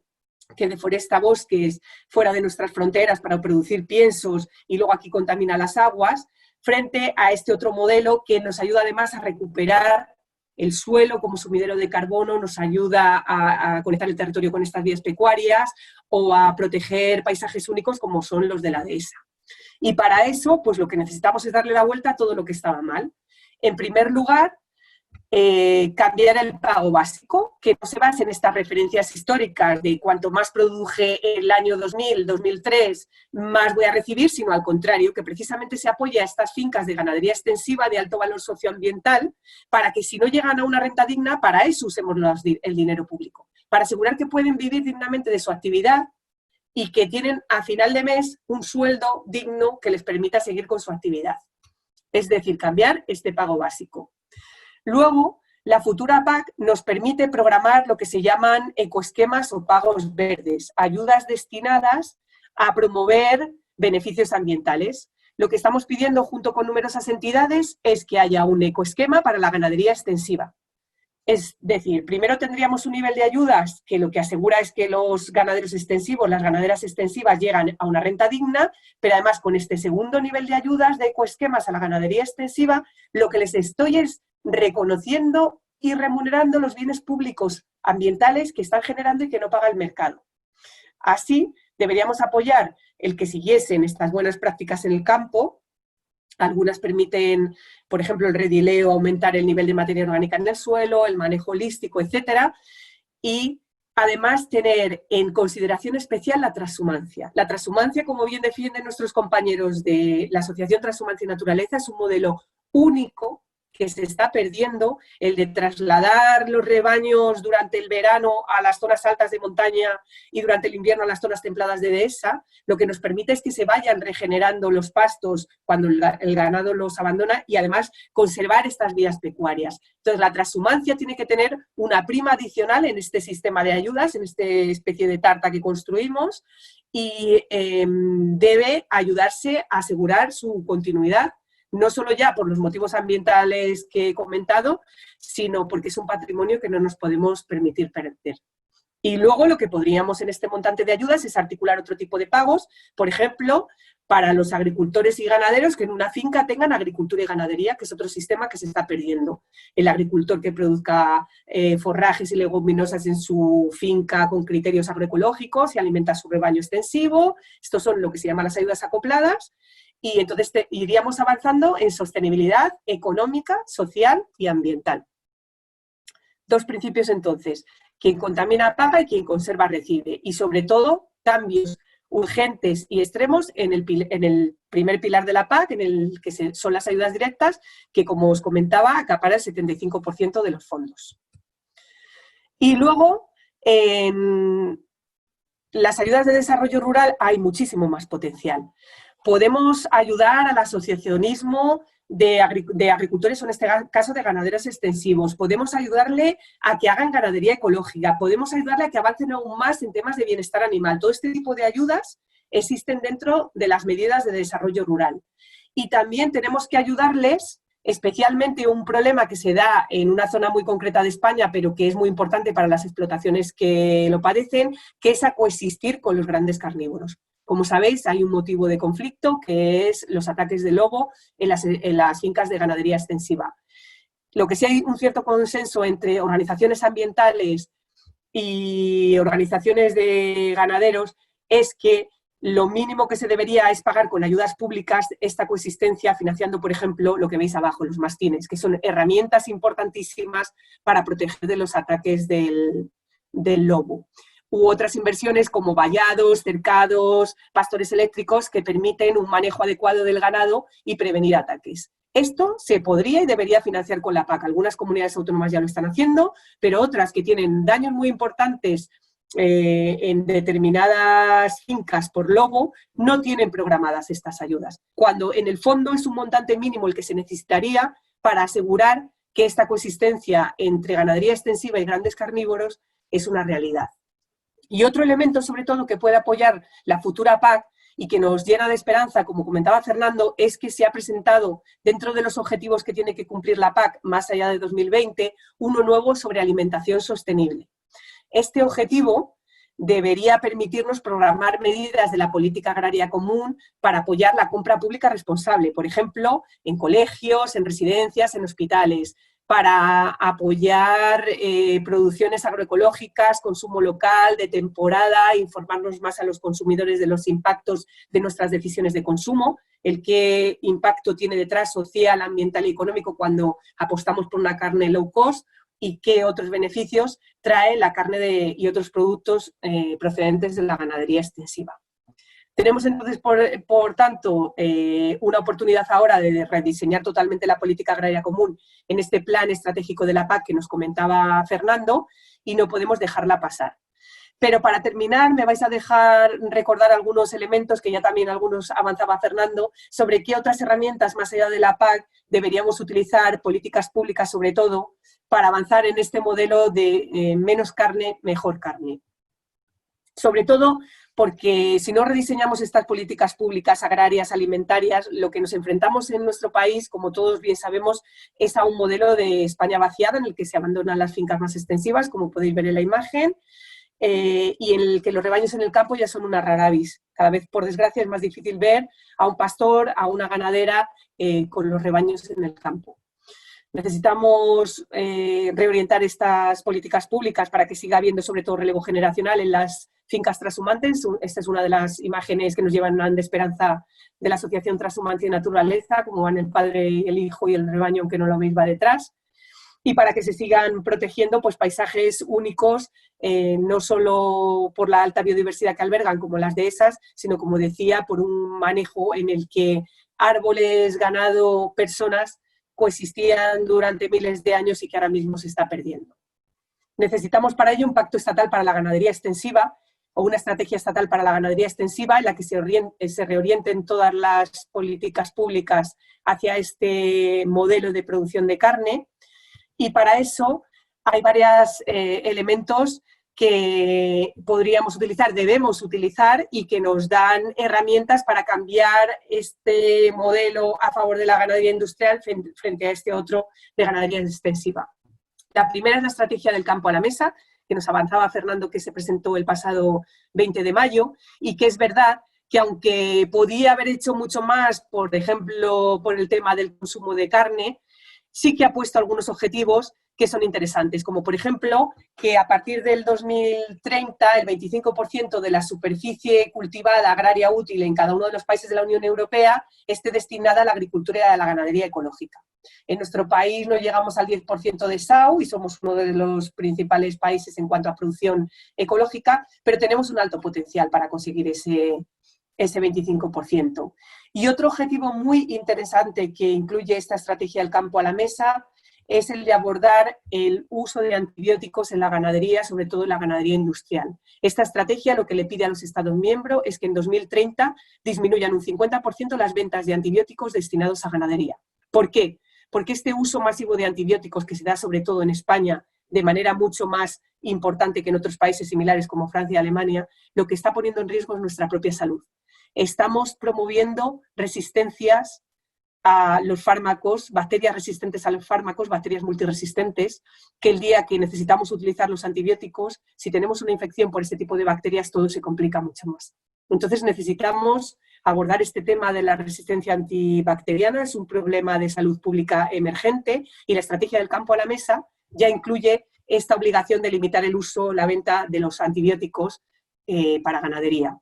que deforesta bosques fuera de nuestras fronteras para producir piensos y luego aquí contamina las aguas, frente a este otro modelo que nos ayuda además a recuperar el suelo como sumidero de carbono, nos ayuda a conectar el territorio con estas vías pecuarias o a proteger paisajes únicos como son los de la dehesa. Y para eso, pues lo que necesitamos es darle la vuelta a todo lo que estaba mal. En primer lugar, cambiar el pago básico, que no se base en estas referencias históricas de cuanto más produje el año 2000, 2003, más voy a recibir, sino al contrario, que precisamente se apoya a estas fincas de ganadería extensiva de alto valor socioambiental para que si no llegan a una renta digna, para eso usemos el dinero público, para asegurar que pueden vivir dignamente de su actividad y que tienen a final de mes un sueldo digno que les permita seguir con su actividad. Es decir, cambiar este pago básico. Luego, la futura PAC nos permite programar lo que se llaman ecoesquemas o pagos verdes, ayudas destinadas a promover beneficios ambientales. Lo que estamos pidiendo junto con numerosas entidades es que haya un ecoesquema para la ganadería extensiva. Es decir, primero tendríamos un nivel de ayudas que lo que asegura es que los ganaderos extensivos, las ganaderas extensivas llegan a una renta digna, pero además con este segundo nivel de ayudas de ecoesquemas a la ganadería extensiva, lo que les estoy es reconociendo y remunerando los bienes públicos ambientales que están generando y que no paga el mercado. Así, deberíamos apoyar el que siguiesen estas buenas prácticas en el campo. Algunas permiten, por ejemplo, el redileo, aumentar el nivel de materia orgánica en el suelo, el manejo holístico, etcétera, y además tener en consideración especial la transhumancia. La transhumancia, como bien defienden nuestros compañeros de la Asociación Transhumancia y Naturaleza, es un modelo único que se está perdiendo, el de trasladar los rebaños durante el verano a las zonas altas de montaña y durante el invierno a las zonas templadas de dehesa, lo que nos permite es que se vayan regenerando los pastos cuando el ganado los abandona y además conservar estas vías pecuarias. Entonces la transhumancia tiene que tener una prima adicional en este sistema de ayudas, en esta especie de tarta que construimos y debe ayudarse a asegurar su continuidad, no solo ya por los motivos ambientales que he comentado, sino porque es un patrimonio que no nos podemos permitir perder. Y luego lo que podríamos en este montante de ayudas es articular otro tipo de pagos, por ejemplo, para los agricultores y ganaderos que en una finca tengan agricultura y ganadería, que es otro sistema que se está perdiendo. El agricultor que produzca forrajes y leguminosas en su finca con criterios agroecológicos y alimenta su rebaño extensivo, estos son lo que se llaman las ayudas acopladas, y entonces iríamos avanzando en sostenibilidad económica, social y ambiental. Dos principios entonces, quien contamina paga y quien conserva recibe, y sobre todo cambios urgentes y extremos en el primer pilar de la PAC, en el que son las ayudas directas, que como os comentaba acapara el 75% de los fondos. Y luego, en las ayudas de desarrollo rural hay muchísimo más potencial. Podemos ayudar al asociacionismo de agricultores, o en este caso de ganaderos extensivos. Podemos ayudarle a que hagan ganadería ecológica. Podemos ayudarle a que avancen aún más en temas de bienestar animal. Todo este tipo de ayudas existen dentro de las medidas de desarrollo rural. Y también tenemos que ayudarles, especialmente un problema que se da en una zona muy concreta de España, pero que es muy importante para las explotaciones que lo padecen, que es a coexistir con los grandes carnívoros. Como sabéis, hay un motivo de conflicto que es los ataques de lobo en las fincas de ganadería extensiva. Lo que sí hay un cierto consenso entre organizaciones ambientales y organizaciones de ganaderos es que lo mínimo que se debería es pagar con ayudas públicas esta coexistencia, financiando, por ejemplo, lo que veis abajo, los mastines, que son herramientas importantísimas para proteger de los ataques del lobo. U otras inversiones como vallados, cercados, pastores eléctricos que permiten un manejo adecuado del ganado y prevenir ataques. Esto se podría y debería financiar con la PAC. Algunas comunidades autónomas ya lo están haciendo, pero otras que tienen daños muy importantes en determinadas fincas por lobo no tienen programadas estas ayudas, cuando en el fondo es un montante mínimo el que se necesitaría para asegurar que esta coexistencia entre ganadería extensiva y grandes carnívoros es una realidad. Y otro elemento, sobre todo, que puede apoyar la futura PAC y que nos llena de esperanza, como comentaba Fernando, es que se ha presentado dentro de los objetivos que tiene que cumplir la PAC más allá de 2020, uno nuevo sobre alimentación sostenible. Este objetivo debería permitirnos programar medidas de la política agraria común para apoyar la compra pública responsable, por ejemplo, en colegios, en residencias, en hospitales, para apoyar producciones agroecológicas, consumo local, de temporada, informarnos más a los consumidores de los impactos de nuestras decisiones de consumo, el qué impacto tiene detrás social, ambiental y económico cuando apostamos por una carne low cost y qué otros beneficios trae la carne y otros productos procedentes de la ganadería extensiva. Tenemos entonces, por tanto, una oportunidad ahora de rediseñar totalmente la política agraria común en este plan estratégico de la PAC que nos comentaba Fernando y no podemos dejarla pasar. Pero para terminar me vais a dejar recordar algunos elementos que ya también algunos avanzaba Fernando sobre qué otras herramientas más allá de la PAC deberíamos utilizar, políticas públicas sobre todo, para avanzar en este modelo de menos carne, mejor carne. Sobre todo porque si no rediseñamos estas políticas públicas agrarias, alimentarias, lo que nos enfrentamos en nuestro país, como todos bien sabemos, es a un modelo de España vaciada en el que se abandonan las fincas más extensivas, como podéis ver en la imagen, y en el que los rebaños en el campo ya son una rara avis. Cada vez, por desgracia, es más difícil ver a un pastor, a una ganadera con los rebaños en el campo. Necesitamos reorientar estas políticas públicas para que siga habiendo sobre todo relevo generacional en las fincas trashumantes. Esta es una de las imágenes que nos llevan de esperanza de la Asociación Transhumancia y Naturaleza, como van el padre, el hijo y el rebaño, aunque no lo veis, va detrás. Y para que se sigan protegiendo pues, paisajes únicos, no solo por la alta biodiversidad que albergan como las dehesas, sino, como decía, por un manejo en el que árboles, ganado, personas coexistían durante miles de años y que ahora mismo se está perdiendo. Necesitamos para ello un pacto estatal para la ganadería extensiva o una estrategia estatal para la ganadería extensiva en la que se reorienten todas las políticas públicas hacia este modelo de producción de carne. Y para eso hay varios elementos que podríamos utilizar, debemos utilizar y que nos dan herramientas para cambiar este modelo a favor de la ganadería industrial frente a este otro de ganadería extensiva. La primera es la estrategia del campo a la mesa, que nos avanzaba Fernando, que se presentó el pasado 20 de mayo y que es verdad que aunque podía haber hecho mucho más, por ejemplo, por el tema del consumo de carne, sí que ha puesto algunos objetivos que son interesantes, como por ejemplo que a partir del 2030 el 25% de la superficie cultivada agraria útil en cada uno de los países de la Unión Europea esté destinada a la agricultura y a la ganadería ecológica. En nuestro país no llegamos al 10% de SAU y somos uno de los principales países en cuanto a producción ecológica, pero tenemos un alto potencial para conseguir ese 25%. Y otro objetivo muy interesante que incluye esta estrategia del campo a la mesa es el de abordar el uso de antibióticos en la ganadería, sobre todo en la ganadería industrial. Esta estrategia lo que le pide a los Estados miembros es que en 2030 disminuyan un 50% las ventas de antibióticos destinados a ganadería. ¿Por qué? Porque este uso masivo de antibióticos que se da sobre todo en España de manera mucho más importante que en otros países similares como Francia y Alemania, lo que está poniendo en riesgo es nuestra propia salud. Estamos promoviendo resistencias a los fármacos, bacterias resistentes a los fármacos, bacterias multiresistentes, que el día que necesitamos utilizar los antibióticos, si tenemos una infección por este tipo de bacterias, todo se complica mucho más. Entonces necesitamos abordar este tema de la resistencia antibacteriana, es un problema de salud pública emergente y la estrategia del campo a la mesa ya incluye esta obligación de limitar el uso, la venta de los antibióticos para ganadería.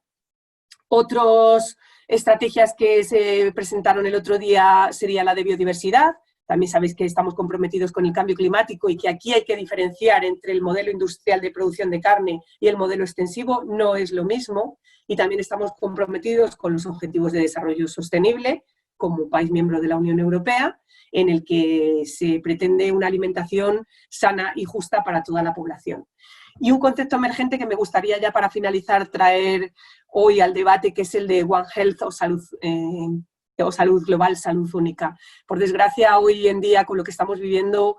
Otras estrategias que se presentaron el otro día sería la de biodiversidad. También sabéis que estamos comprometidos con el cambio climático y que aquí hay que diferenciar entre el modelo industrial de producción de carne y el modelo extensivo, no es lo mismo. Y también estamos comprometidos con los Objetivos de Desarrollo Sostenible, como país miembro de la Unión Europea, en el que se pretende una alimentación sana y justa para toda la población. Y un concepto emergente que me gustaría ya para finalizar traer hoy al debate, que es el de One Health o salud o salud global, salud única. Por desgracia, hoy en día, con lo que estamos viviendo,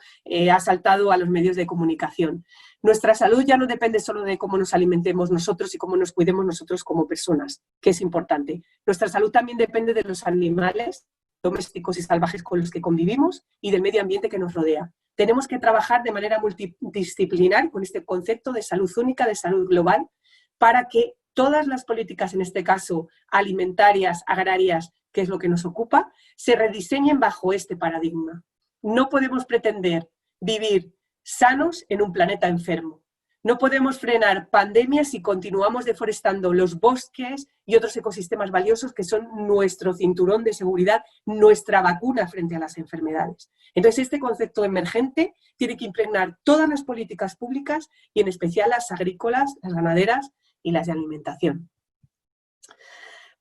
ha saltado a los medios de comunicación. Nuestra salud ya no depende solo de cómo nos alimentemos nosotros y cómo nos cuidemos nosotros como personas, que es importante. Nuestra salud también depende de los animales domésticos y salvajes con los que convivimos y del medio ambiente que nos rodea. Tenemos que trabajar de manera multidisciplinar con este concepto de salud única, de salud global, para que todas las políticas, en este caso alimentarias, agrarias, que es lo que nos ocupa, se rediseñen bajo este paradigma. No podemos pretender vivir sanos en un planeta enfermo. No podemos frenar pandemias si continuamos deforestando los bosques y otros ecosistemas valiosos que son nuestro cinturón de seguridad, nuestra vacuna frente a las enfermedades. Entonces, este concepto emergente tiene que impregnar todas las políticas públicas y en especial las agrícolas, las ganaderas y las de alimentación.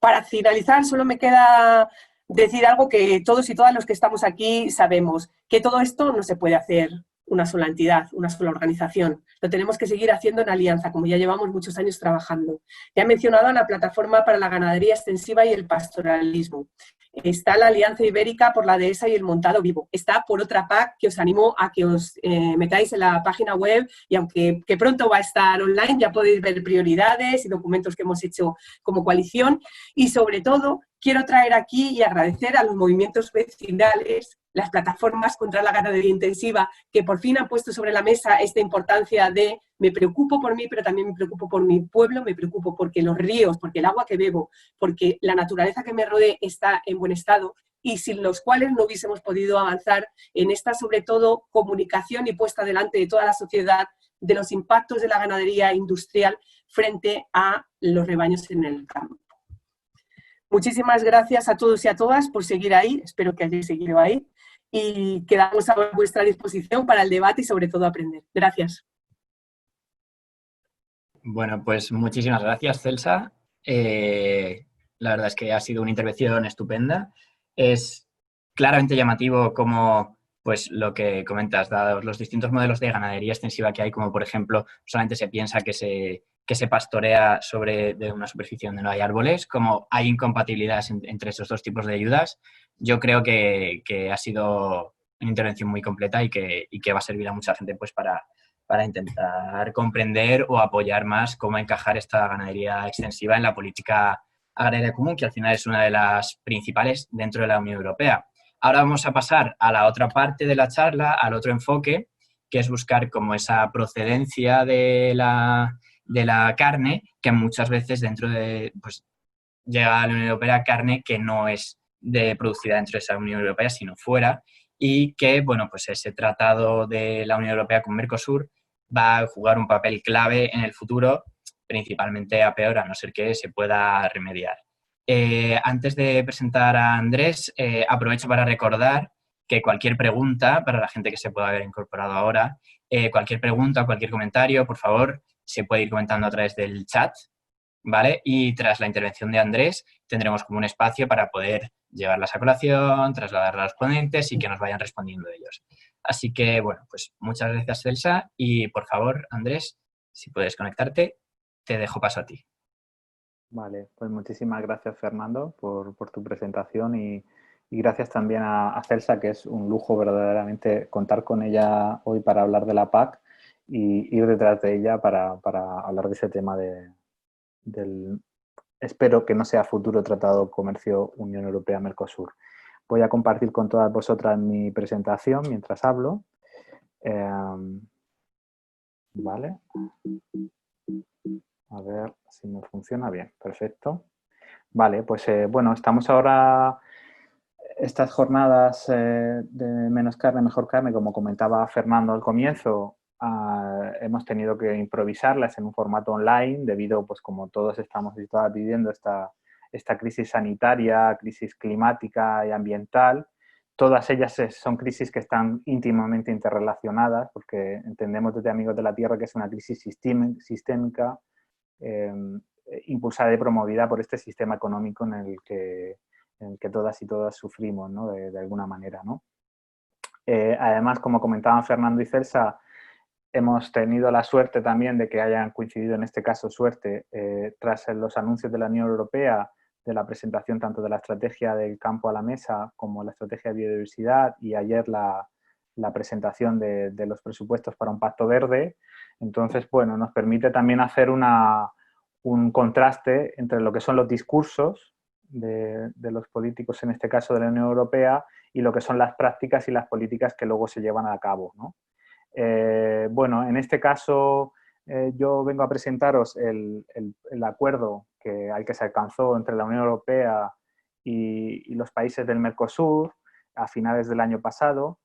Para finalizar, solo me queda decir algo que todos y todas los que estamos aquí sabemos, que todo esto no se puede hacer una sola entidad, una sola organización. Lo tenemos que seguir haciendo en alianza, como ya llevamos muchos años trabajando. Ya he mencionado a la Plataforma para la Ganadería Extensiva y el Pastoralismo. Está la Alianza Ibérica por la Dehesa y el Montado Vivo. Está Por Otra PAC, que os animo a que os metáis en la página web y aunque que pronto va a estar online, ya podéis ver prioridades y documentos que hemos hecho como coalición. Y sobre todo, quiero traer aquí y agradecer a los movimientos vecinales, las plataformas contra la ganadería intensiva, que por fin han puesto sobre la mesa esta importancia de me preocupo por mí, pero también me preocupo por mi pueblo, me preocupo porque los ríos, porque el agua que bebo, porque la naturaleza que me rodea está en buen estado y sin los cuales no hubiésemos podido avanzar en esta, sobre todo, comunicación y puesta delante de toda la sociedad de los impactos de la ganadería industrial frente a los rebaños en el campo. Muchísimas gracias a todos y a todas por seguir ahí, espero que hayáis seguido ahí y quedamos a vuestra disposición para el debate y sobre todo aprender. Gracias. Bueno, pues muchísimas gracias, Celsa. La verdad es que ha sido una intervención estupenda. Es claramente llamativo como, pues, lo que comentas, dados los distintos modelos de ganadería extensiva que hay, como por ejemplo, solamente se piensa que se pastorea de una superficie donde no hay árboles, como hay incompatibilidades entre esos dos tipos de ayudas. Yo creo que ha sido una intervención muy completa y que va a servir a mucha gente pues para intentar comprender o apoyar más cómo encajar esta ganadería extensiva en la política agraria común, que al final es una de las principales dentro de la Unión Europea. Ahora vamos a pasar a la otra parte de la charla, al otro enfoque, que es buscar como esa procedencia de la carne, que muchas veces dentro de, pues, llega a la Unión Europea carne que no es producida dentro de esa Unión Europea, sino fuera, y que, bueno, pues ese tratado de la Unión Europea con Mercosur va a jugar un papel clave en el futuro, principalmente a peor, a no ser que se pueda remediar. Antes de presentar a Andrés, aprovecho para recordar que cualquier pregunta, para la gente que se pueda haber incorporado ahora, cualquier pregunta o cualquier comentario, por favor, se puede ir comentando a través del chat, ¿vale? Y tras la intervención de Andrés tendremos como un espacio para poder llevarlas a colación, trasladarlas a los ponentes y que nos vayan respondiendo ellos. Así que, bueno, pues muchas gracias, Celsa. Y, por favor, Andrés, si puedes conectarte, te dejo paso a ti. Vale, pues muchísimas gracias, Fernando, por tu presentación y gracias también a Celsa, que es un lujo verdaderamente contar con ella hoy para hablar de la PAC y ir detrás de ella para hablar de ese tema del, espero que no sea futuro tratado comercio Unión Europea-Mercosur. Voy a compartir con todas vosotras mi presentación mientras hablo. Vale. A ver si me funciona bien. Perfecto. Vale, pues bueno, estamos ahora, estas jornadas de menos carne, mejor carne, como comentaba Fernando al comienzo, hemos tenido que improvisarlas en un formato online debido, pues como todos estamos y todas viviendo esta crisis sanitaria, crisis climática y ambiental. Todas ellas son crisis que están íntimamente interrelacionadas porque entendemos desde Amigos de la Tierra que es una crisis sistémica impulsada y promovida por este sistema económico en el que todas y todas sufrimos, ¿no? de alguna manera, ¿no? Además, como comentaban Fernando y Celsa, hemos tenido la suerte también de que hayan coincidido, en este caso suerte, tras los anuncios de la Unión Europea de la presentación tanto de la estrategia del campo a la mesa como la estrategia de biodiversidad y ayer la presentación de los presupuestos para un pacto verde. Entonces, bueno, nos permite también hacer un contraste entre lo que son los discursos de los políticos, en este caso de la Unión Europea, y lo que son las prácticas y las políticas que luego se llevan a cabo, ¿no? Bueno, en este caso yo vengo a presentaros el acuerdo al que se alcanzó entre la Unión Europea y los países del Mercosur a finales del año pasado.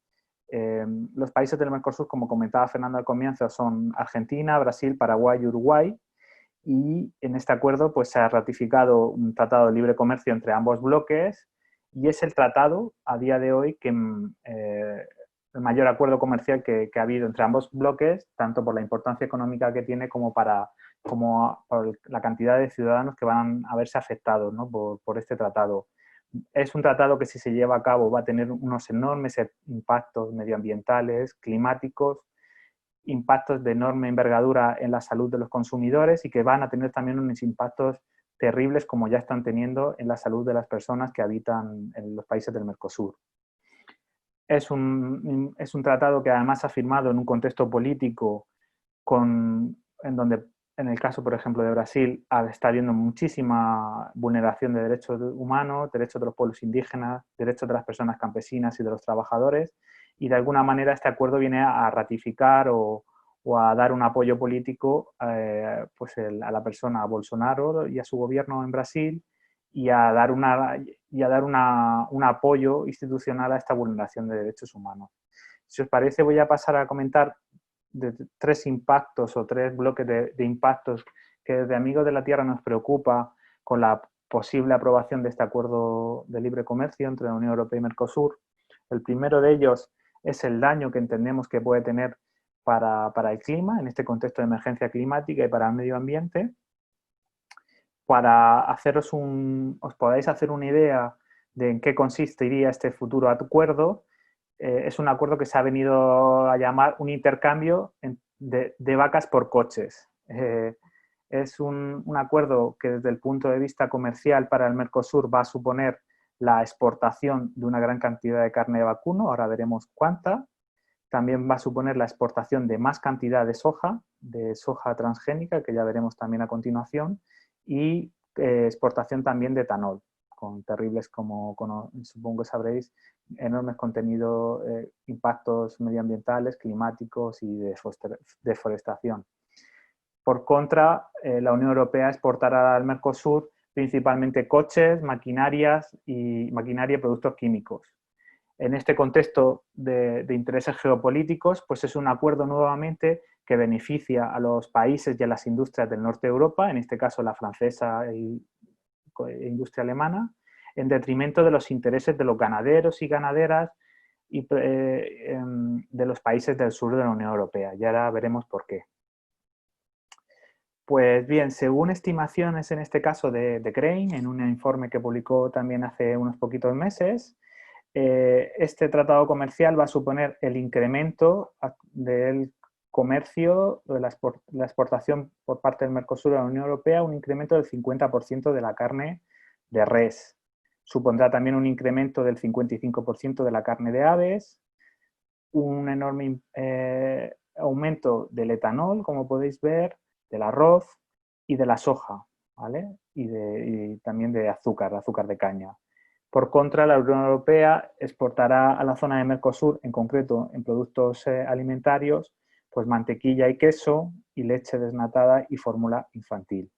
Los países del Mercosur, como comentaba Fernando al comienzo, son Argentina, Brasil, Paraguay y Uruguay. Y en este acuerdo pues, se ha ratificado un tratado de libre comercio entre ambos bloques y es el tratado a día de hoy que el mayor acuerdo comercial que ha habido entre ambos bloques, tanto por la importancia económica que tiene como por la cantidad de ciudadanos que van a verse afectados, ¿no? por este tratado. Es un tratado que si se lleva a cabo va a tener unos enormes impactos medioambientales, climáticos, impactos de enorme envergadura en la salud de los consumidores y que van a tener también unos impactos terribles como ya están teniendo en la salud de las personas que habitan en los países del Mercosur. Es un tratado que además ha firmado en un contexto político en donde, en el caso, por ejemplo, de Brasil, está habiendo muchísima vulneración de derechos humanos, derechos de los pueblos indígenas, derechos de las personas campesinas y de los trabajadores, y de alguna manera este acuerdo viene a ratificar o a dar un apoyo político pues a la persona, a Bolsonaro y a su gobierno en Brasil, y a dar un apoyo institucional a esta vulneración de derechos humanos. Si os parece, voy a pasar a comentar de tres impactos o tres bloques de impactos que desde Amigos de la Tierra nos preocupa con la posible aprobación de este acuerdo de libre comercio entre la Unión Europea y Mercosur. El primero de ellos es el daño que entendemos que puede tener para el clima, en este contexto de emergencia climática y para el medio ambiente. Para os podáis hacer una idea de en qué consistiría este futuro acuerdo, es un acuerdo que se ha venido a llamar un intercambio de vacas por coches. Es un acuerdo que desde el punto de vista comercial para el Mercosur va a suponer la exportación de una gran cantidad de carne de vacuno, ahora veremos cuánta. También va a suponer la exportación de más cantidad de soja transgénica, que ya veremos también a continuación, y exportación también de etanol, con terribles, como supongo que sabréis, enormes contenidos, impactos medioambientales, climáticos y de deforestación. Por contra, la Unión Europea exportará al Mercosur principalmente coches, maquinaria y productos químicos. En este contexto de intereses geopolíticos, pues es un acuerdo nuevamente que beneficia a los países y a las industrias del norte de Europa, en este caso la francesa e industria alemana, en detrimento de los intereses de los ganaderos y ganaderas y de los países del sur de la Unión Europea. Y ahora veremos por qué. Pues bien, según estimaciones en este caso de Crane, en un informe que publicó también hace unos poquitos meses, este tratado comercial va a suponer el incremento del comercio, de la exportación por parte del Mercosur a la Unión Europea, un incremento del 50% de la carne de res. Supondrá también un incremento del 55% de la carne de aves, un enorme aumento del etanol, como podéis ver, del arroz y de la soja, ¿vale? Y también de azúcar de caña. Por contra, la Unión Europea exportará a la zona de Mercosur, en concreto en productos alimentarios, pues mantequilla y queso y leche desnatada y fórmula infantil.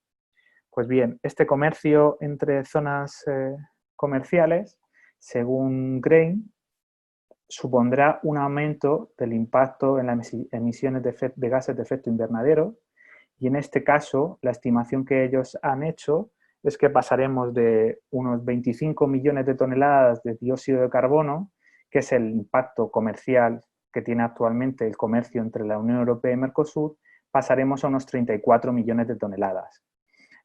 Pues bien, este comercio entre zonas comerciales, según Crane, supondrá un aumento del impacto en las emisiones de gases de efecto invernadero y en este caso la estimación que ellos han hecho es que pasaremos de unos 25 millones de toneladas de dióxido de carbono, que es el impacto comercial que tiene actualmente el comercio entre la Unión Europea y Mercosur, pasaremos a unos 34 millones de toneladas.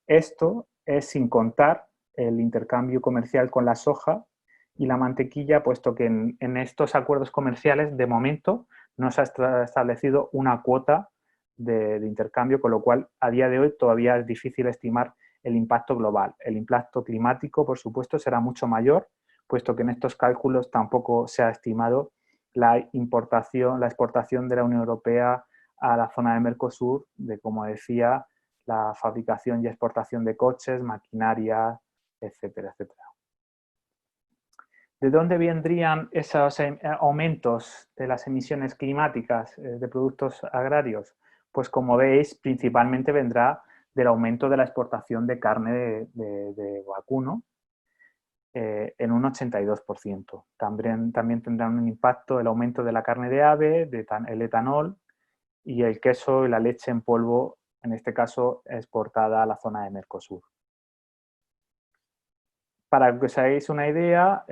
Esto es sin contar el intercambio comercial con la soja y la mantequilla, puesto que en estos acuerdos comerciales, de momento, no se ha establecido una cuota de intercambio, con lo cual, a día de hoy, todavía es difícil estimar el impacto global. El impacto climático, por supuesto, será mucho mayor, puesto que en estos cálculos tampoco se ha estimado la exportación de la Unión Europea a la zona de Mercosur, de, como decía, la fabricación y exportación de coches, maquinaria, etcétera, etcétera. ¿De dónde vendrían esos aumentos de las emisiones climáticas de productos agrarios? Pues como veis, principalmente vendrá del aumento de la exportación de carne de vacuno en un 82%. También tendrán un impacto el aumento de la carne de ave, el etanol y el queso y la leche en polvo, en este caso exportada a la zona de Mercosur. Para que os hagáis una idea,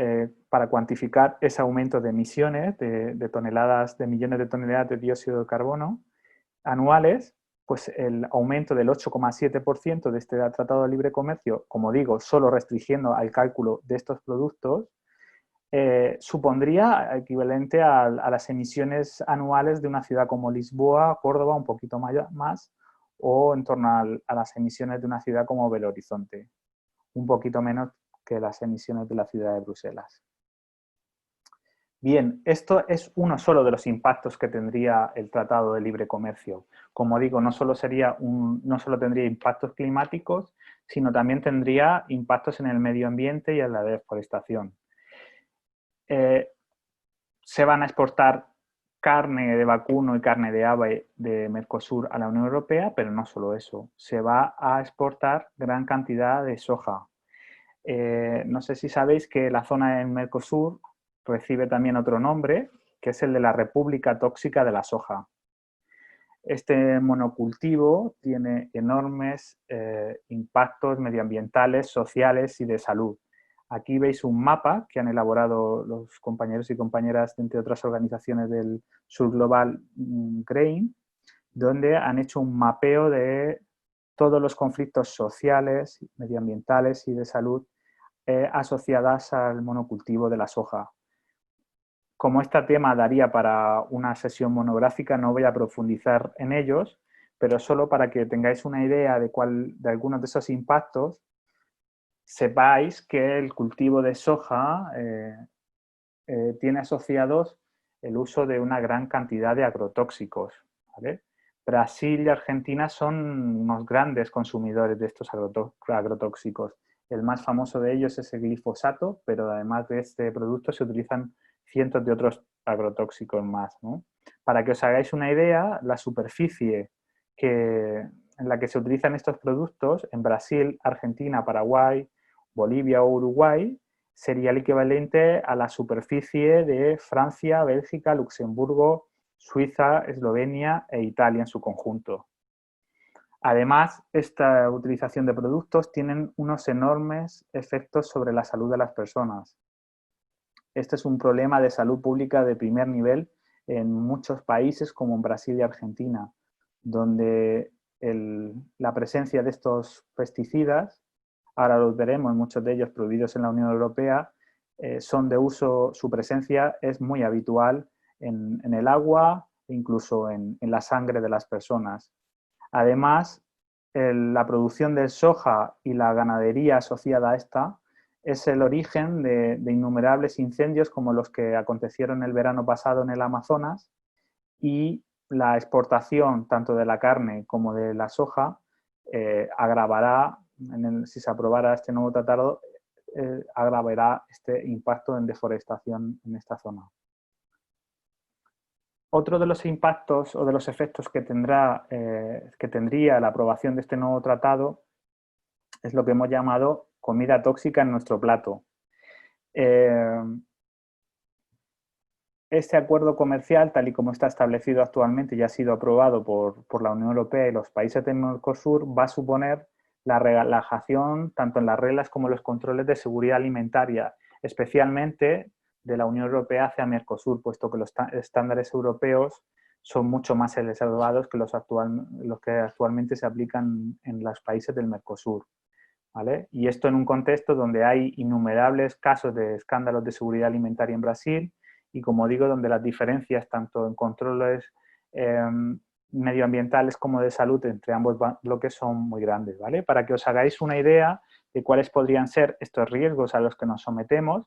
para cuantificar ese aumento de emisiones de millones de toneladas de dióxido de carbono anuales, pues el aumento del 8,7% de este Tratado de Libre Comercio, como digo, solo restringiendo al cálculo de estos productos, supondría equivalente a las emisiones anuales de una ciudad como Lisboa, Córdoba, un poquito más, o en torno a las emisiones de una ciudad como Belo Horizonte, un poquito menos que las emisiones de la ciudad de Bruselas. Bien, esto es uno solo de los impactos que tendría el Tratado de Libre Comercio. Como digo, no solo tendría impactos climáticos, sino también tendría impactos en el medio ambiente y en la deforestación. Se van a exportar carne de vacuno y carne de ave de Mercosur a la Unión Europea, pero no solo eso, se va a exportar gran cantidad de soja. No sé si sabéis que la zona del Mercosur recibe también otro nombre, que es el de la República Tóxica de la Soja. Este monocultivo tiene enormes impactos medioambientales, sociales y de salud. Aquí veis un mapa que han elaborado los compañeros y compañeras de, entre otras organizaciones del Sur Global Grain, donde han hecho un mapeo de todos los conflictos sociales, medioambientales y de salud asociadas al monocultivo de la soja. Como este tema daría para una sesión monográfica, no voy a profundizar en ellos, pero solo para que tengáis una idea de algunos de esos impactos, sepáis que el cultivo de soja tiene asociados el uso de una gran cantidad de agrotóxicos, ¿vale? Brasil y Argentina son unos grandes consumidores de estos agrotóxicos. El más famoso de ellos es el glifosato, pero además de este producto se utilizan cientos de otros agrotóxicos más, ¿no? Para que os hagáis una idea, la superficie en la que se utilizan estos productos en Brasil, Argentina, Paraguay, Bolivia o Uruguay sería el equivalente a la superficie de Francia, Bélgica, Luxemburgo, Suiza, Eslovenia e Italia en su conjunto. Además, esta utilización de productos tiene unos enormes efectos sobre la salud de las personas. Este es un problema de salud pública de primer nivel en muchos países como en Brasil y Argentina, donde la presencia de estos pesticidas, ahora los veremos, muchos de ellos prohibidos en la Unión Europea, son de uso, su presencia es muy habitual en el agua e incluso en la sangre de las personas. Además, la producción de soja y la ganadería asociada a esta es el origen de innumerables incendios como los que acontecieron el verano pasado en el Amazonas, y la exportación tanto de la carne como de la soja agravará, si se aprobara este nuevo tratado, agravará este impacto en deforestación en esta zona. Otro de los impactos o de los efectos que tendría la aprobación de este nuevo tratado es lo que hemos llamado comida tóxica en nuestro plato. Este acuerdo comercial, tal y como está establecido actualmente y ha sido aprobado por la Unión Europea y los países del Mercosur, va a suponer la relajación tanto en las reglas como en los controles de seguridad alimentaria, especialmente de la Unión Europea hacia Mercosur, puesto que los estándares europeos son mucho más elevados que los que actualmente se aplican en los países del Mercosur, ¿vale? Y esto en un contexto donde hay innumerables casos de escándalos de seguridad alimentaria en Brasil y, como digo, donde las diferencias tanto en controles medioambientales como de salud entre ambos bloques son muy grandes, ¿vale? Para que os hagáis una idea de cuáles podrían ser estos riesgos a los que nos sometemos,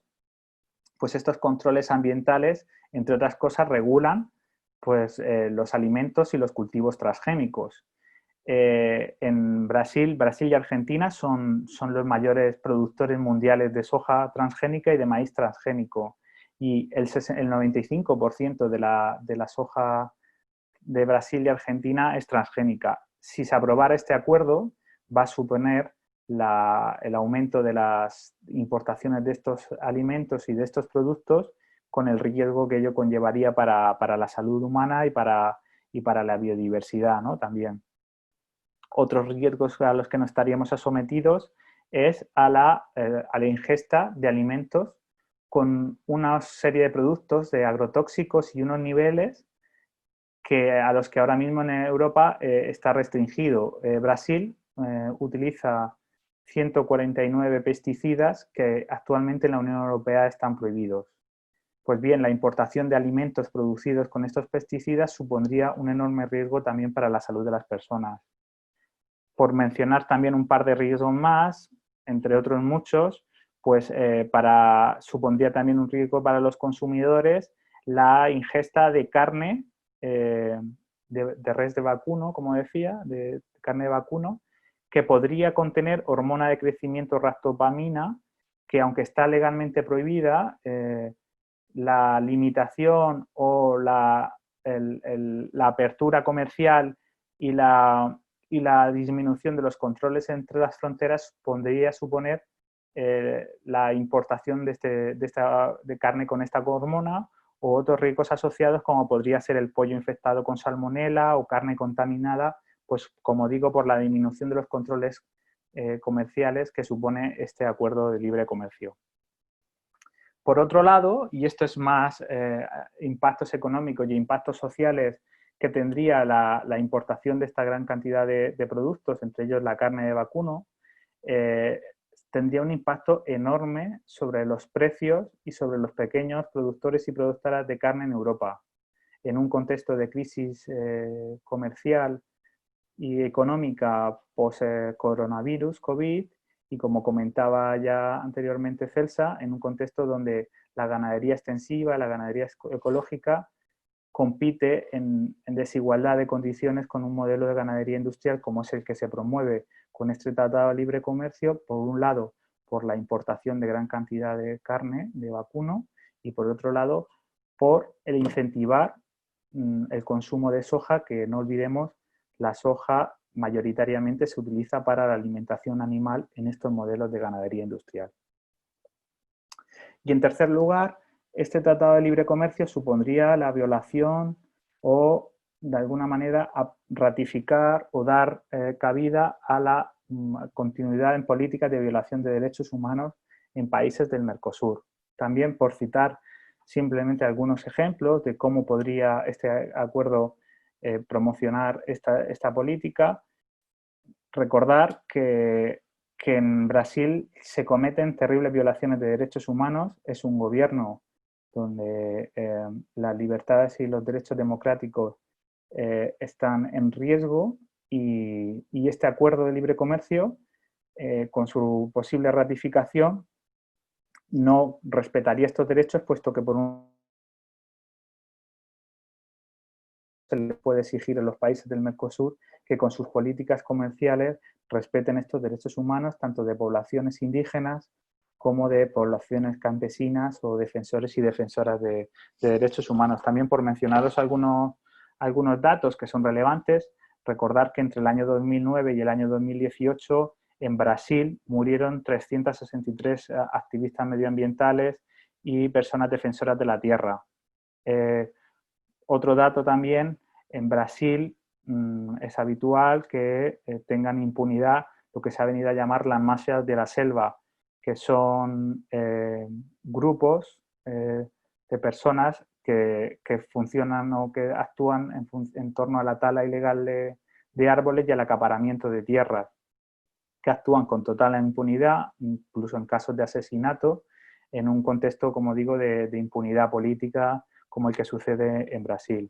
pues estos controles ambientales, entre otras cosas, regulan pues, los alimentos y los cultivos transgénicos. En Brasil y Argentina son los mayores productores mundiales de soja transgénica y de maíz transgénico. Y el 95% de la soja de Brasil y Argentina es transgénica. Si se aprobara este acuerdo, va a suponer el aumento de las importaciones de estos alimentos y de estos productos, con el riesgo que ello conllevaría para la salud humana y para la biodiversidad, ¿no? También. Otros riesgos a los que no estaríamos sometidos es a la ingesta de alimentos con una serie de productos de agrotóxicos y unos niveles a los que ahora mismo en Europa está restringido. Brasil utiliza 149 pesticidas que actualmente en la Unión Europea están prohibidos. Pues bien, la importación de alimentos producidos con estos pesticidas supondría un enorme riesgo también para la salud de las personas. Por mencionar también un par de riesgos más, entre otros muchos, pues supondría también un riesgo para los consumidores la ingesta de carne de res de vacuno, como decía, de carne de vacuno, que podría contener hormona de crecimiento ractopamina, que aunque está legalmente prohibida, la limitación o la apertura comercial y la disminución de los controles entre las fronteras podría suponer la importación de carne con esta hormona, o otros riesgos asociados como podría ser el pollo infectado con salmonela o carne contaminada, pues como digo, por la disminución de los controles comerciales que supone este acuerdo de libre comercio. Por otro lado, y esto es más impactos económicos y impactos sociales que tendría la importación de esta gran cantidad de productos, entre ellos la carne de vacuno, tendría un impacto enorme sobre los precios y sobre los pequeños productores y productoras de carne en Europa. En un contexto de crisis comercial y económica post-coronavirus, COVID, y como comentaba ya anteriormente Celsa, en un contexto donde la ganadería extensiva, la ganadería ecológica, compite en desigualdad de condiciones con un modelo de ganadería industrial como es el que se promueve con este Tratado de Libre Comercio, por un lado, por la importación de gran cantidad de carne de vacuno y por otro lado, por el incentivar el consumo de soja, que no olvidemos, la soja mayoritariamente se utiliza para la alimentación animal en estos modelos de ganadería industrial. Y en tercer lugar, este Tratado de Libre Comercio supondría la violación o, de alguna manera, ratificar o dar cabida a la continuidad en políticas de violación de derechos humanos en países del Mercosur. También, por citar simplemente algunos ejemplos de cómo podría este acuerdo promocionar esta política, recordar que en Brasil se cometen terribles violaciones de derechos humanos. Es un gobierno donde las libertades y los derechos democráticos están en riesgo y este acuerdo de libre comercio, con su posible ratificación, no respetaría estos derechos, puesto que por un se les puede exigir a los países del Mercosur que con sus políticas comerciales respeten estos derechos humanos, tanto de poblaciones indígenas como de poblaciones campesinas o defensores y defensoras de derechos humanos. También, por mencionaros algunos datos que son relevantes, recordar que entre el año 2009 y el año 2018 en Brasil murieron 363 activistas medioambientales y personas defensoras de la tierra. Otro dato también, en Brasil es habitual que tengan impunidad lo que se ha venido a llamar las mafias de la selva, que son grupos de personas que funcionan o que actúan en torno a la tala ilegal de árboles y al acaparamiento de tierras, que actúan con total impunidad, incluso en casos de asesinato, en un contexto, como digo, de impunidad política, como el que sucede en Brasil.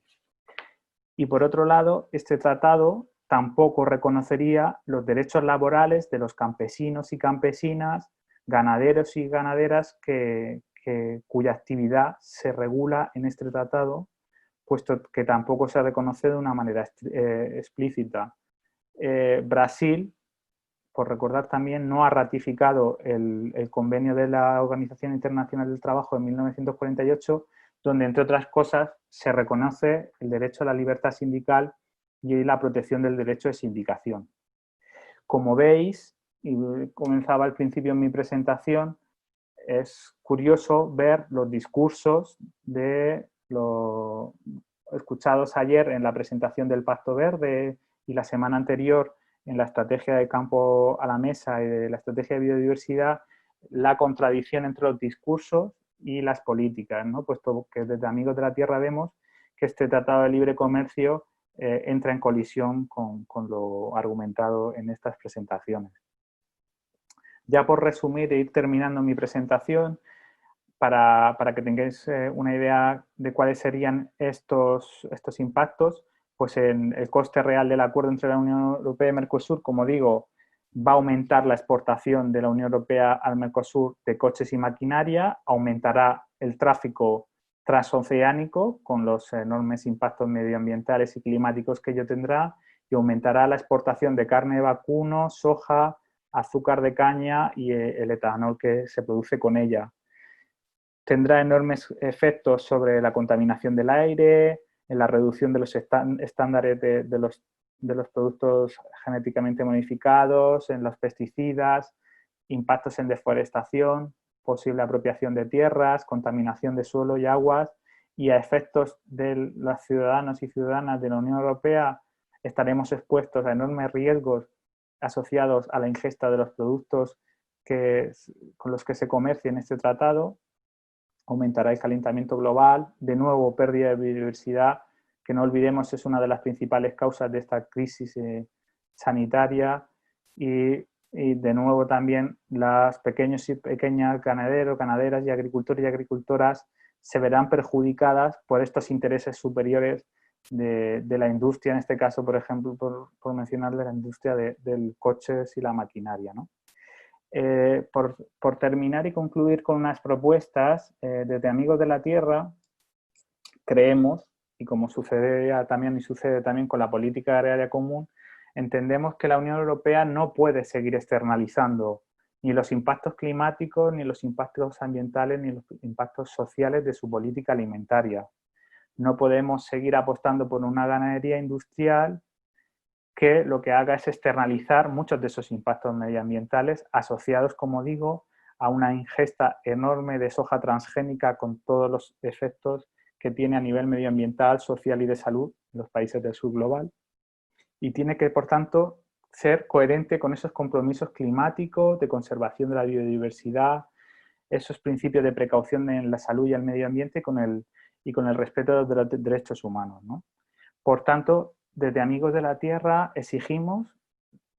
Y por otro lado, este tratado tampoco reconocería los derechos laborales de los campesinos y campesinas, ganaderos y ganaderas cuya actividad se regula en este tratado, puesto que tampoco se reconoce de una manera explícita. Brasil, por recordar también, no ha ratificado el convenio de la Organización Internacional del Trabajo de 1948, donde, entre otras cosas, se reconoce el derecho a la libertad sindical y la protección del derecho de sindicación. Como veis, y comenzaba al principio en mi presentación, es curioso ver los discursos de los escuchados ayer en la presentación del Pacto Verde y la semana anterior en la estrategia de campo a la mesa y de la estrategia de biodiversidad, la contradicción entre los discursos y las políticas, ¿no? Puesto que desde Amigos de la Tierra vemos que este Tratado de Libre Comercio entra en colisión con lo argumentado en estas presentaciones. Ya por resumir e ir terminando mi presentación, para que tengáis una idea de cuáles serían estos impactos, pues en el coste real del acuerdo entre la Unión Europea y Mercosur, como digo, va a aumentar la exportación de la Unión Europea al Mercosur de coches y maquinaria, aumentará el tráfico transoceánico con los enormes impactos medioambientales y climáticos que ello tendrá, y aumentará la exportación de carne de vacuno, soja, azúcar de caña y el etanol que se produce con ella. Tendrá enormes efectos sobre la contaminación del aire, en la reducción de los estándares de los productos genéticamente modificados, en los pesticidas, impactos en deforestación, posible apropiación de tierras, contaminación de suelo y aguas, y a efectos de los ciudadanos y ciudadanas de la Unión Europea estaremos expuestos a enormes riesgos asociados a la ingesta de los productos con los que se comercia en este tratado. Aumentará el calentamiento global, de nuevo pérdida de biodiversidad, que no olvidemos es una de las principales causas de esta crisis sanitaria, y de nuevo también las pequeñas ganaderos, ganaderas y agricultores y agricultoras se verán perjudicadas por estos intereses superiores de la industria, en este caso, por ejemplo, por mencionar de la industria del coches y la maquinaria, ¿no? Por terminar y concluir con unas propuestas, desde Amigos de la Tierra creemos, y como sucede también con la política agraria común, entendemos que la Unión Europea no puede seguir externalizando ni los impactos climáticos, ni los impactos ambientales, ni los impactos sociales de su política alimentaria. No podemos seguir apostando por una ganadería industrial que lo que haga es externalizar muchos de esos impactos medioambientales asociados, como digo, a una ingesta enorme de soja transgénica con todos los efectos que tiene a nivel medioambiental, social y de salud en los países del sur global. Y tiene que, por tanto, ser coherente con esos compromisos climáticos, de conservación de la biodiversidad, esos principios de precaución en la salud y el medio ambiente y con el respeto de los derechos humanos, ¿no? Por tanto, desde Amigos de la Tierra exigimos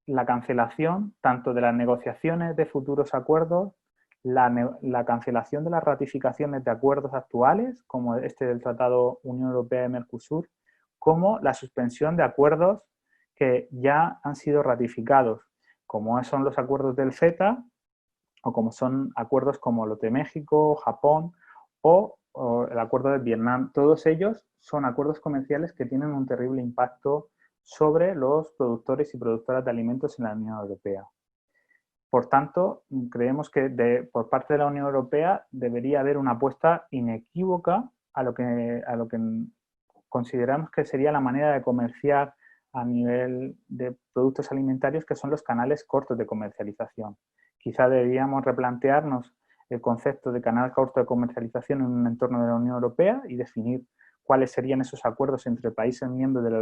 la cancelación tanto de las negociaciones de futuros acuerdos, la cancelación de las ratificaciones de acuerdos actuales, como este del Tratado Unión Europea de Mercosur, como la suspensión de acuerdos que ya han sido ratificados, como son los acuerdos del CETA, o como son acuerdos como los de México, Japón o el acuerdo de Vietnam. Todos ellos son acuerdos comerciales que tienen un terrible impacto sobre los productores y productoras de alimentos en la Unión Europea. Por tanto, creemos que por parte de la Unión Europea debería haber una apuesta inequívoca a lo que consideramos que sería la manera de comerciar a nivel de productos alimentarios, que son los canales cortos de comercialización. Quizá deberíamos replantearnos el concepto de canal corto de comercialización en un entorno de la Unión Europea y definir cuáles serían esos acuerdos entre países miembros de la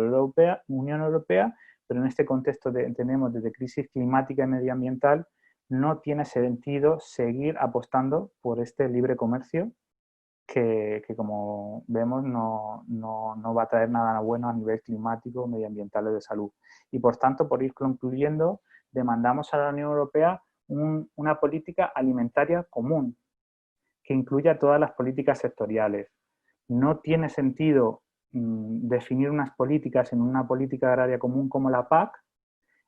Unión Europea, pero en este contexto entendemos desde crisis climática y medioambiental no tiene sentido seguir apostando por este libre comercio que como vemos no va a traer nada bueno a nivel climático, medioambiental o de salud. Y por tanto, por ir concluyendo, demandamos a la Unión Europea una política alimentaria común que incluya todas las políticas sectoriales. No tiene sentido definir unas políticas en una política agraria común como la PAC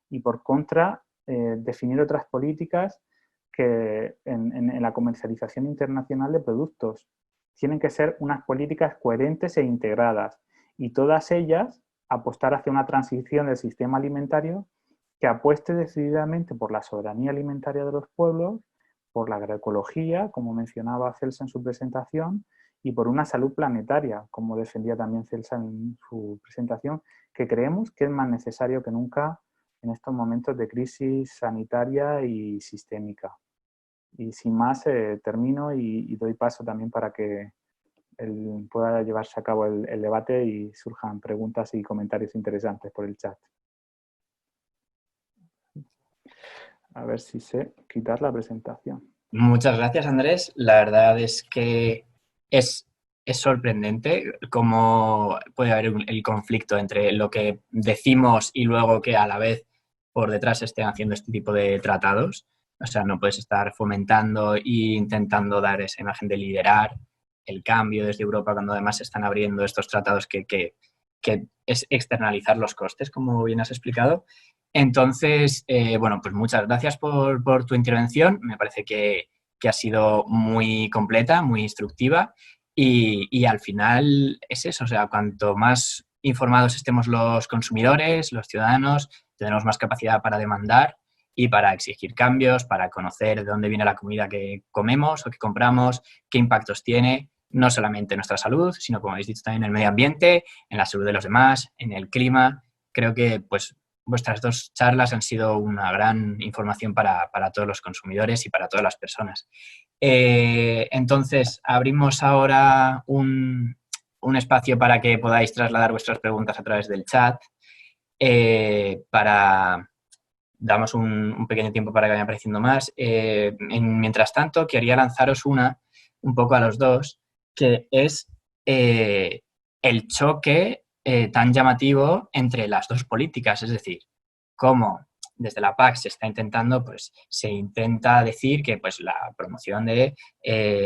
y, por contra, definir otras políticas que en la comercialización internacional de productos. Tienen que ser unas políticas coherentes e integradas y todas ellas apostar hacia una transición del sistema alimentario que apueste decididamente por la soberanía alimentaria de los pueblos, por la agroecología, como mencionaba Celsa en su presentación, y por una salud planetaria, como defendía también Celsa en su presentación, que creemos que es más necesario que nunca en estos momentos de crisis sanitaria y sistémica. Y sin más, termino y doy paso también para que pueda llevarse a cabo el debate y surjan preguntas y comentarios interesantes por el chat. A ver si sé quitar la presentación. Muchas gracias, Andrés. La verdad es que es sorprendente cómo puede haber el conflicto entre lo que decimos y luego que a la vez por detrás estén haciendo este tipo de tratados. O sea, no puedes estar fomentando e intentando dar esa imagen de liderar el cambio desde Europa cuando además se están abriendo estos tratados que es externalizar los costes, como bien has explicado. Entonces, bueno, pues muchas gracias por tu intervención. Me parece que ha sido muy completa, muy instructiva y al final es eso. O sea, cuanto más informados estemos los consumidores, los ciudadanos, tendremos más capacidad para demandar y para exigir cambios, para conocer de dónde viene la comida que comemos o que compramos, qué impactos tiene, no solamente en nuestra salud, sino, como habéis dicho, también en el medio ambiente, en la salud de los demás, en el clima. Creo que, pues, vuestras dos charlas han sido una gran información para todos los consumidores y para todas las personas. Entonces, abrimos ahora un espacio para que podáis trasladar vuestras preguntas a través del chat. Damos un pequeño tiempo para que vayan apareciendo más. Mientras tanto, quería lanzaros un poco a los dos, que es el choque tan llamativo entre las dos políticas, es decir, cómo desde la PAC se intenta decir que pues, la promoción de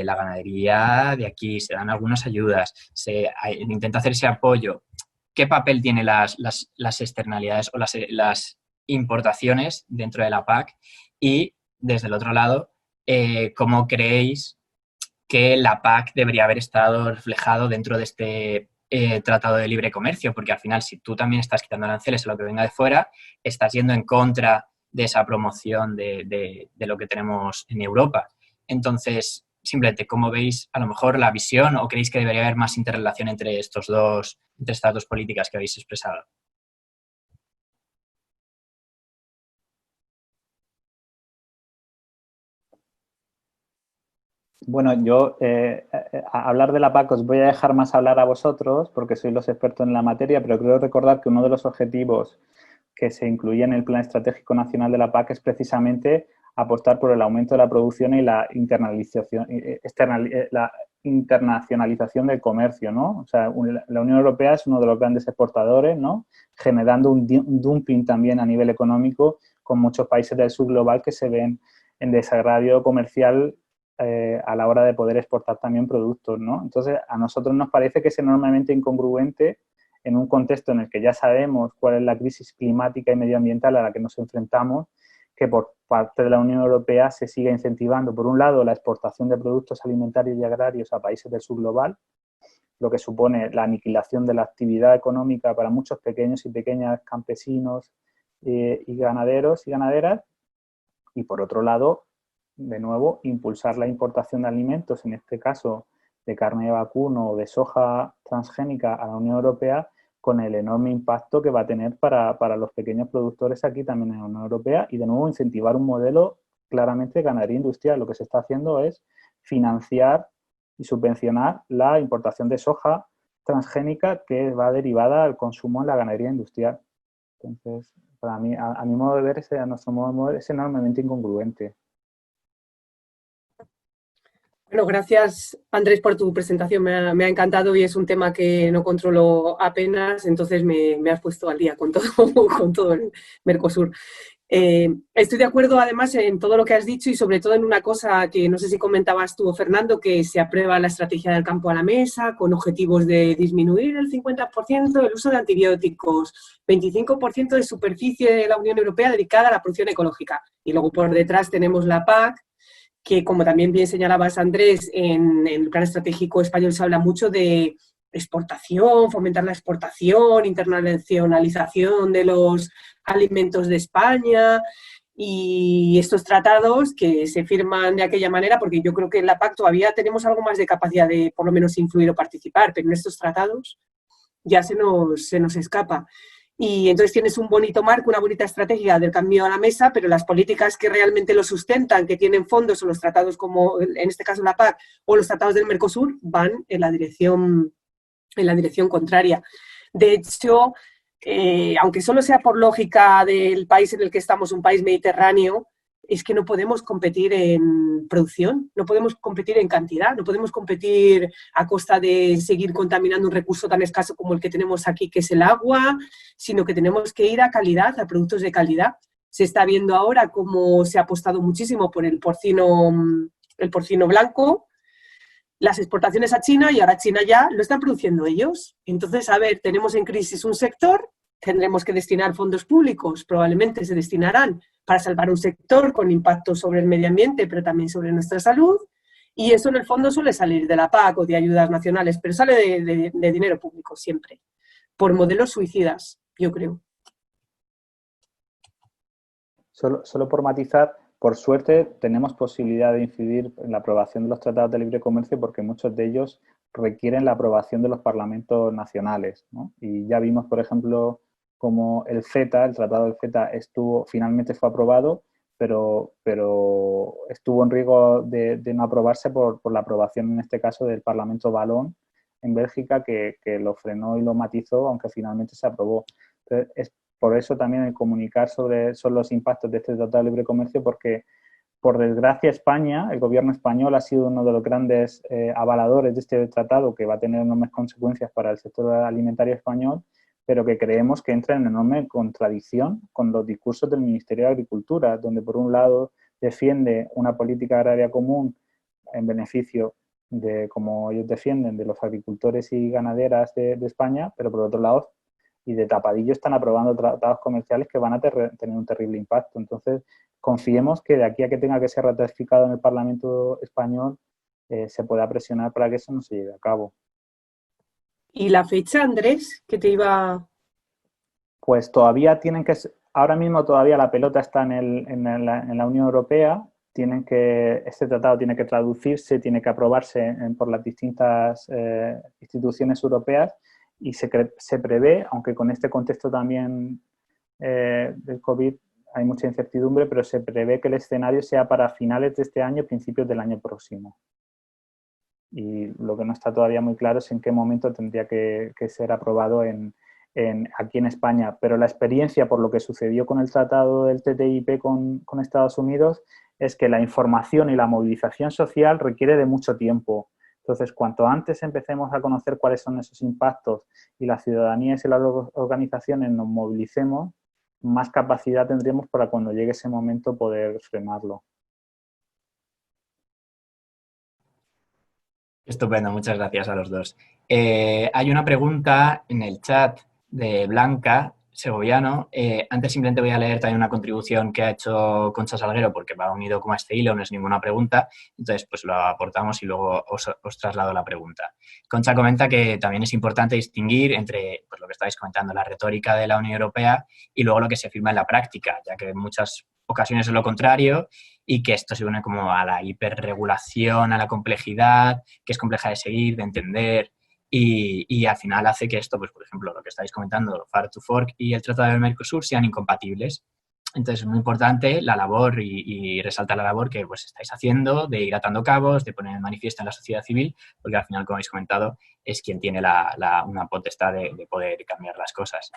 la ganadería de aquí, se dan algunas ayudas, se intenta hacer ese apoyo. ¿Qué papel tienen las externalidades o las importaciones dentro de la PAC? Y desde el otro lado, ¿cómo creéis que la PAC debería haber estado reflejado dentro de este tratado de libre comercio? Porque al final, si tú también estás quitando aranceles a lo que venga de fuera, estás yendo en contra de esa promoción de lo que tenemos en Europa. Entonces, simplemente, ¿cómo veis a lo mejor la visión o creéis que debería haber más interrelación entre estas dos políticas que habéis expresado? Bueno, yo a hablar de la PAC os voy a dejar más hablar a vosotros porque sois los expertos en la materia, pero creo recordar que uno de los objetivos que se incluía en el Plan Estratégico Nacional de la PAC es precisamente apostar por el aumento de la producción y la internacionalización del comercio, ¿no? O sea, la Unión Europea es uno de los grandes exportadores, ¿no? Generando un dumping también a nivel económico con muchos países del sur global que se ven en desagravio comercial a la hora de poder exportar también productos, ¿no? Entonces, a nosotros nos parece que es enormemente incongruente en un contexto en el que ya sabemos cuál es la crisis climática y medioambiental a la que nos enfrentamos, que por parte de la Unión Europea se siga incentivando, por un lado, la exportación de productos alimentarios y agrarios a países del sur global, lo que supone la aniquilación de la actividad económica para muchos pequeños y pequeñas campesinos y ganaderos y ganaderas, y por otro lado, de nuevo, impulsar la importación de alimentos, en este caso de carne de vacuno o de soja transgénica a la Unión Europea, con el enorme impacto que va a tener para los pequeños productores aquí también en la Unión Europea y, de nuevo, incentivar un modelo claramente de ganadería industrial. Lo que se está haciendo es financiar y subvencionar la importación de soja transgénica que va derivada al consumo en la ganadería industrial. Entonces, para mí, a mi modo de ver, a nuestro modo de ver, es enormemente incongruente. Bueno, gracias, Andrés, por tu presentación. Me ha encantado y es un tema que no controlo apenas, entonces me has puesto al día con todo, con todo el Mercosur. Estoy de acuerdo además en todo lo que has dicho y sobre todo en una cosa que no sé si comentabas tú, Fernando, que se aprueba la estrategia del campo a la mesa con objetivos de disminuir el 50% el uso de antibióticos, 25% de superficie de la Unión Europea dedicada a la producción ecológica. Y luego por detrás tenemos la PAC, que como también bien señalabas, Andrés, en el plan estratégico español se habla mucho de exportación, fomentar la exportación, internacionalización de los alimentos de España y estos tratados que se firman de aquella manera, porque yo creo que en la PAC todavía tenemos algo más de capacidad de por lo menos influir o participar, pero en estos tratados ya se nos escapa. Y entonces tienes un bonito marco, una bonita estrategia del cambio a la mesa, pero las políticas que realmente lo sustentan, que tienen fondos o los tratados como en este caso la PAC o los tratados del Mercosur, van en la dirección contraria. De hecho, aunque solo sea por lógica del país en el que estamos, un país mediterráneo, es que no podemos competir en producción, no podemos competir en cantidad, no podemos competir a costa de seguir contaminando un recurso tan escaso como el que tenemos aquí, que es el agua, sino que tenemos que ir a calidad, a productos de calidad. Se está viendo ahora cómo se ha apostado muchísimo por el porcino blanco, las exportaciones a China, y ahora China ya lo están produciendo ellos. Entonces, a ver, tenemos en crisis un sector, tendremos que destinar fondos públicos, probablemente se destinarán para salvar un sector con impacto sobre el medio ambiente, pero también sobre nuestra salud, y eso en el fondo suele salir de la PAC o de ayudas nacionales, pero sale de dinero público siempre, por modelos suicidas, yo creo. Solo por matizar, por suerte tenemos posibilidad de incidir en la aprobación de los tratados de libre comercio porque muchos de ellos requieren la aprobación de los parlamentos nacionales, ¿no? Y ya vimos, por ejemplo, como el tratado del CETA finalmente fue aprobado, pero estuvo en riesgo de no aprobarse por la aprobación, en este caso, del Parlamento Valón en Bélgica, que lo frenó y lo matizó, aunque finalmente se aprobó. Entonces, es por eso también el comunicar sobre los impactos de este Tratado de Libre Comercio, porque, por desgracia, España, el gobierno español, ha sido uno de los grandes avaladores de este tratado, que va a tener enormes consecuencias para el sector alimentario español, pero que creemos que entra en enorme contradicción con los discursos del Ministerio de Agricultura, donde por un lado defiende una política agraria común en beneficio de, como ellos defienden, de los agricultores y ganaderas de España, pero por otro lado, y de tapadillo están aprobando tratados comerciales que van a tener un terrible impacto. Entonces, confiemos que de aquí a que tenga que ser ratificado en el Parlamento español, se pueda presionar para que eso no se lleve a cabo. ¿Y la fecha, Andrés, que te iba...? Pues todavía ahora mismo todavía la pelota está en la Unión Europea. Este tratado tiene que traducirse, tiene que aprobarse por las distintas instituciones europeas, y se prevé, aunque con este contexto también del COVID hay mucha incertidumbre, pero se prevé que el escenario sea para finales de este año, principios del año próximo. Y lo que no está todavía muy claro es en qué momento tendría que ser aprobado aquí en España. Pero la experiencia, por lo que sucedió con el tratado del TTIP con Estados Unidos, es que la información y la movilización social requiere de mucho tiempo. Entonces, cuanto antes empecemos a conocer cuáles son esos impactos y las ciudadanías y las organizaciones nos movilicemos, más capacidad tendremos para cuando llegue ese momento poder frenarlo. Estupendo, muchas gracias a los dos. Hay una pregunta en el chat de Blanca Segoviano. Antes simplemente voy a leer también una contribución que ha hecho Concha Salguero, porque va unido como a este hilo, no es ninguna pregunta. Entonces, pues lo aportamos y luego os traslado la pregunta. Concha comenta que también es importante distinguir entre, pues, lo que estáis comentando, la retórica de la Unión Europea y luego lo que se firma en la práctica, ya que en muchas ocasiones es lo contrario, y que esto se une como a la hiperregulación, a la complejidad, que es compleja de seguir, de entender, y al final hace que esto, pues por ejemplo, lo que estáis comentando, Farm to Fork y el Tratado del Mercosur sean incompatibles. Entonces es muy importante la labor y resaltar la labor que pues estáis haciendo de ir atando cabos, de poner en manifiesto en la sociedad civil, porque al final, como habéis comentado, es quien tiene una potestad de poder cambiar las cosas.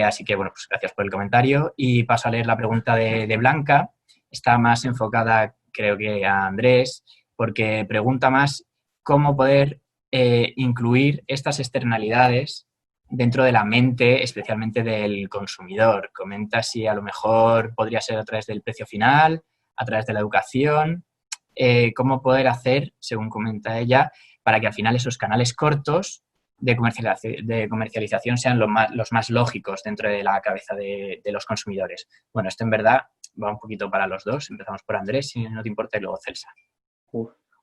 Así que, bueno, pues gracias por el comentario, y paso a leer la pregunta de Blanca. Está más enfocada, creo que, a Andrés, porque pregunta más cómo poder incluir estas externalidades dentro de la mente, especialmente del consumidor. Comenta si a lo mejor podría ser a través del precio final, a través de la educación, cómo poder hacer, según comenta ella, para que al final esos canales cortos de comercialización sean los más lógicos dentro de la cabeza de los consumidores. Bueno, esto en verdad va un poquito para los dos. Empezamos por Andrés, si no te importa, y luego Celsa.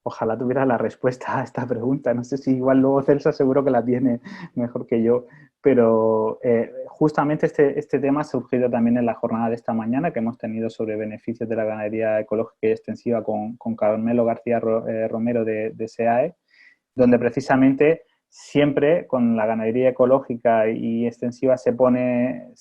Ojalá tuviera la respuesta a esta pregunta. No sé si igual luego Celsa seguro que la tiene mejor que yo, pero justamente este tema ha surgido también en la jornada de esta mañana que hemos tenido sobre beneficios de la ganadería ecológica y extensiva con Carmelo García Romero de SEAE, donde precisamente siempre con la ganadería ecológica y extensiva se pone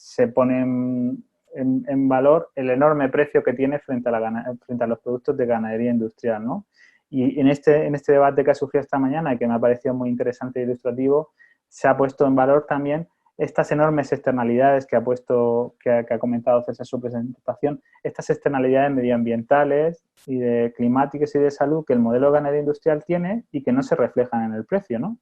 en valor el enorme precio que tiene frente a los productos de ganadería industrial, ¿no? Y en este debate que ha surgido esta mañana y que me ha parecido muy interesante e ilustrativo, se ha puesto en valor también estas enormes externalidades que ha comentado César en su presentación, estas externalidades medioambientales y de climáticas y de salud que el modelo de ganadería industrial tiene y que no se reflejan en el precio, ¿no?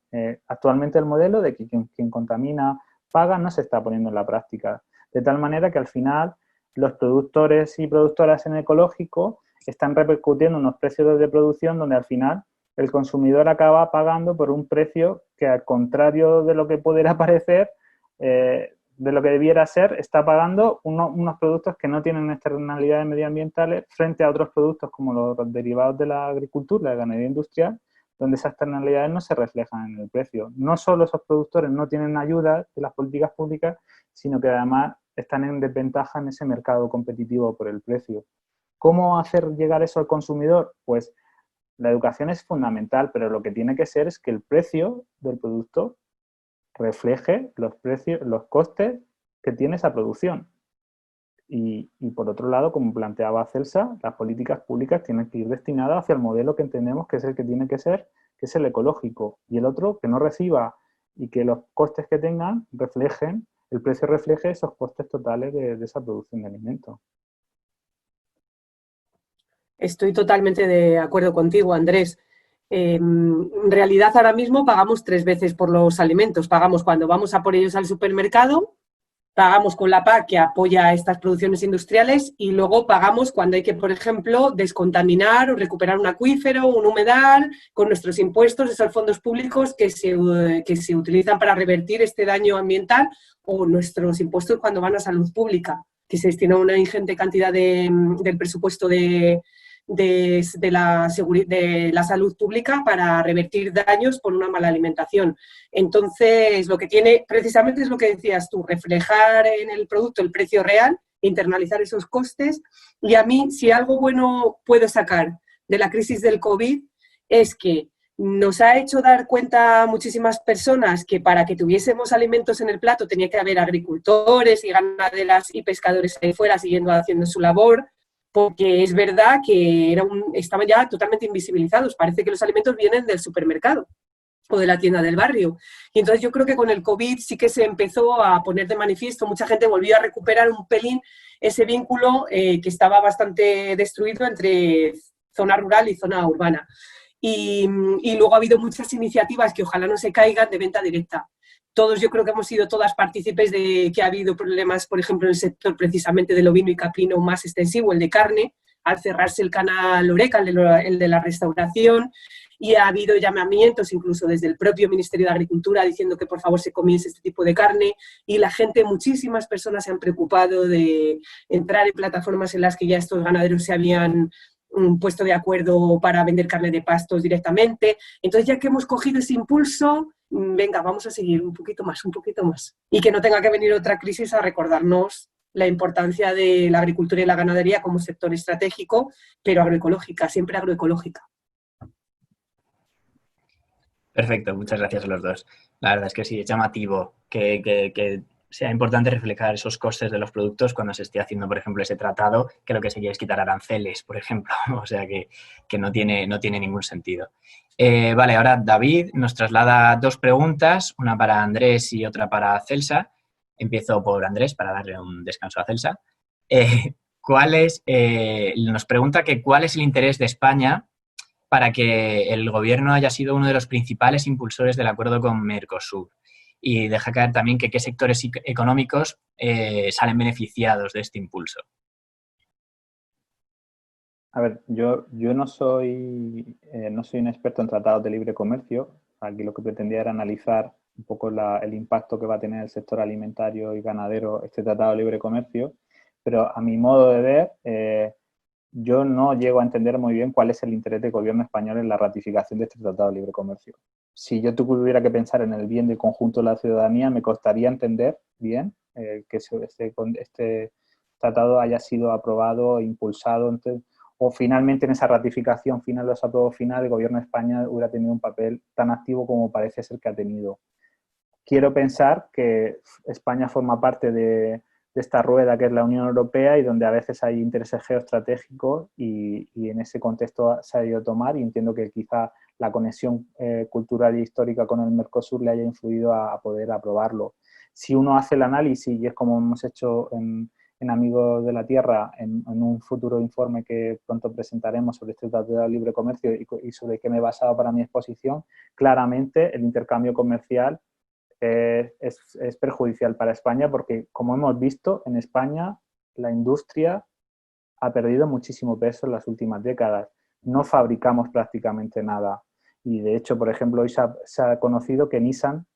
Actualmente el modelo de que quien contamina paga no se está poniendo en la práctica, de tal manera que al final los productores y productoras en ecológico están repercutiendo unos precios de producción donde al final el consumidor acaba pagando por un precio que, al contrario de lo que pudiera parecer, de lo que debiera ser, está pagando unos productos que no tienen externalidades medioambientales frente a otros productos como los derivados de la agricultura, de la ganadería industrial, donde esas externalidades no se reflejan en el precio. No solo esos productores no tienen ayuda de las políticas públicas, sino que además están en desventaja en ese mercado competitivo por el precio. ¿Cómo hacer llegar eso al consumidor? Pues la educación es fundamental, pero lo que tiene que ser es que el precio del producto refleje los costes que tiene esa producción. Y por otro lado, como planteaba Celsa, las políticas públicas tienen que ir destinadas hacia el modelo que entendemos que es el que tiene que ser, que es el ecológico. Y el otro, que no reciba y que los costes que tengan el precio refleje esos costes totales de esa producción de alimentos. Estoy totalmente de acuerdo contigo, Andrés. En realidad, ahora mismo pagamos 3 veces por los alimentos. Pagamos cuando vamos a por ellos al supermercado, pagamos con la PAC que apoya estas producciones industriales y luego pagamos cuando hay que, por ejemplo, descontaminar o recuperar un acuífero, un humedal, con nuestros impuestos, esos fondos públicos que se utilizan para revertir este daño ambiental, o nuestros impuestos cuando van a salud pública, que se destina una ingente cantidad del presupuesto de la salud pública para revertir daños por una mala alimentación. Entonces, lo que tiene precisamente es lo que decías tú, reflejar en el producto el precio real, internalizar esos costes. Y a mí, si algo bueno puedo sacar de la crisis del COVID, es que nos ha hecho dar cuenta a muchísimas personas que para que tuviésemos alimentos en el plato tenía que haber agricultores y ganaderas y pescadores ahí fuera siguiendo haciendo su labor, porque es verdad que estaban ya totalmente invisibilizados. Parece que los alimentos vienen del supermercado o de la tienda del barrio. Y entonces yo creo que con el COVID sí que se empezó a poner de manifiesto, mucha gente volvió a recuperar un pelín ese vínculo que estaba bastante destruido entre zona rural y zona urbana. Y luego ha habido muchas iniciativas que ojalá no se caigan de venta directa. Todos, yo creo que hemos sido todas partícipes de que ha habido problemas, por ejemplo, en el sector precisamente del ovino y caprino más extensivo, el de carne, al cerrarse el canal Horeca, el de la restauración, y ha habido llamamientos incluso desde el propio Ministerio de Agricultura diciendo que por favor se comiese este tipo de carne, y la gente, muchísimas personas se han preocupado de entrar en plataformas en las que ya estos ganaderos se habían puesto de acuerdo para vender carne de pastos directamente. Entonces, ya que hemos cogido ese impulso, venga, vamos a seguir un poquito más. Y que no tenga que venir otra crisis a recordarnos la importancia de la agricultura y la ganadería como sector estratégico, pero agroecológica, siempre agroecológica. Perfecto, muchas gracias a los dos. La verdad es que sí, es llamativo que sea importante reflejar esos costes de los productos cuando se esté haciendo, por ejemplo, ese tratado, que lo que se quiere es quitar aranceles, por ejemplo. O sea que no tiene ningún sentido. Vale, ahora David nos traslada 2 preguntas, una para Andrés y otra para Celsa. Empiezo por Andrés para darle un descanso a Celsa. Nos pregunta que cuál es el interés de España para que el gobierno haya sido uno de los principales impulsores del acuerdo con Mercosur. y deja caer también que qué sectores económicos salen beneficiados de este impulso. A ver, yo no soy un experto en tratados de libre comercio. Aquí lo que pretendía era analizar un poco el impacto que va a tener el sector alimentario y ganadero este tratado de libre comercio, pero a mi modo de ver, yo no llego a entender muy bien cuál es el interés del gobierno español en la ratificación de este tratado de libre comercio. Si yo tuviera que pensar en el bien del conjunto de la ciudadanía, me costaría entender bien que este tratado haya sido aprobado, impulsado, o finalmente en esa ratificación final, los apruebos finales, el gobierno de España hubiera tenido un papel tan activo como parece ser que ha tenido. Quiero pensar que España forma parte de esta rueda que es la Unión Europea y donde a veces hay intereses geoestratégicos y en ese contexto se ha ido a tomar, y entiendo que quizá la conexión cultural y histórica con el Mercosur le haya influido a poder aprobarlo. Si uno hace el análisis, y es como hemos hecho en Amigos de la Tierra, en un futuro informe que pronto presentaremos sobre este Tratado de Libre Comercio y sobre qué me he basado para mi exposición, claramente el intercambio comercial es perjudicial para España porque, como hemos visto, en España la industria ha perdido muchísimo peso en las últimas décadas. No fabricamos prácticamente nada. Y, de hecho, por ejemplo, hoy se ha conocido que Nissan,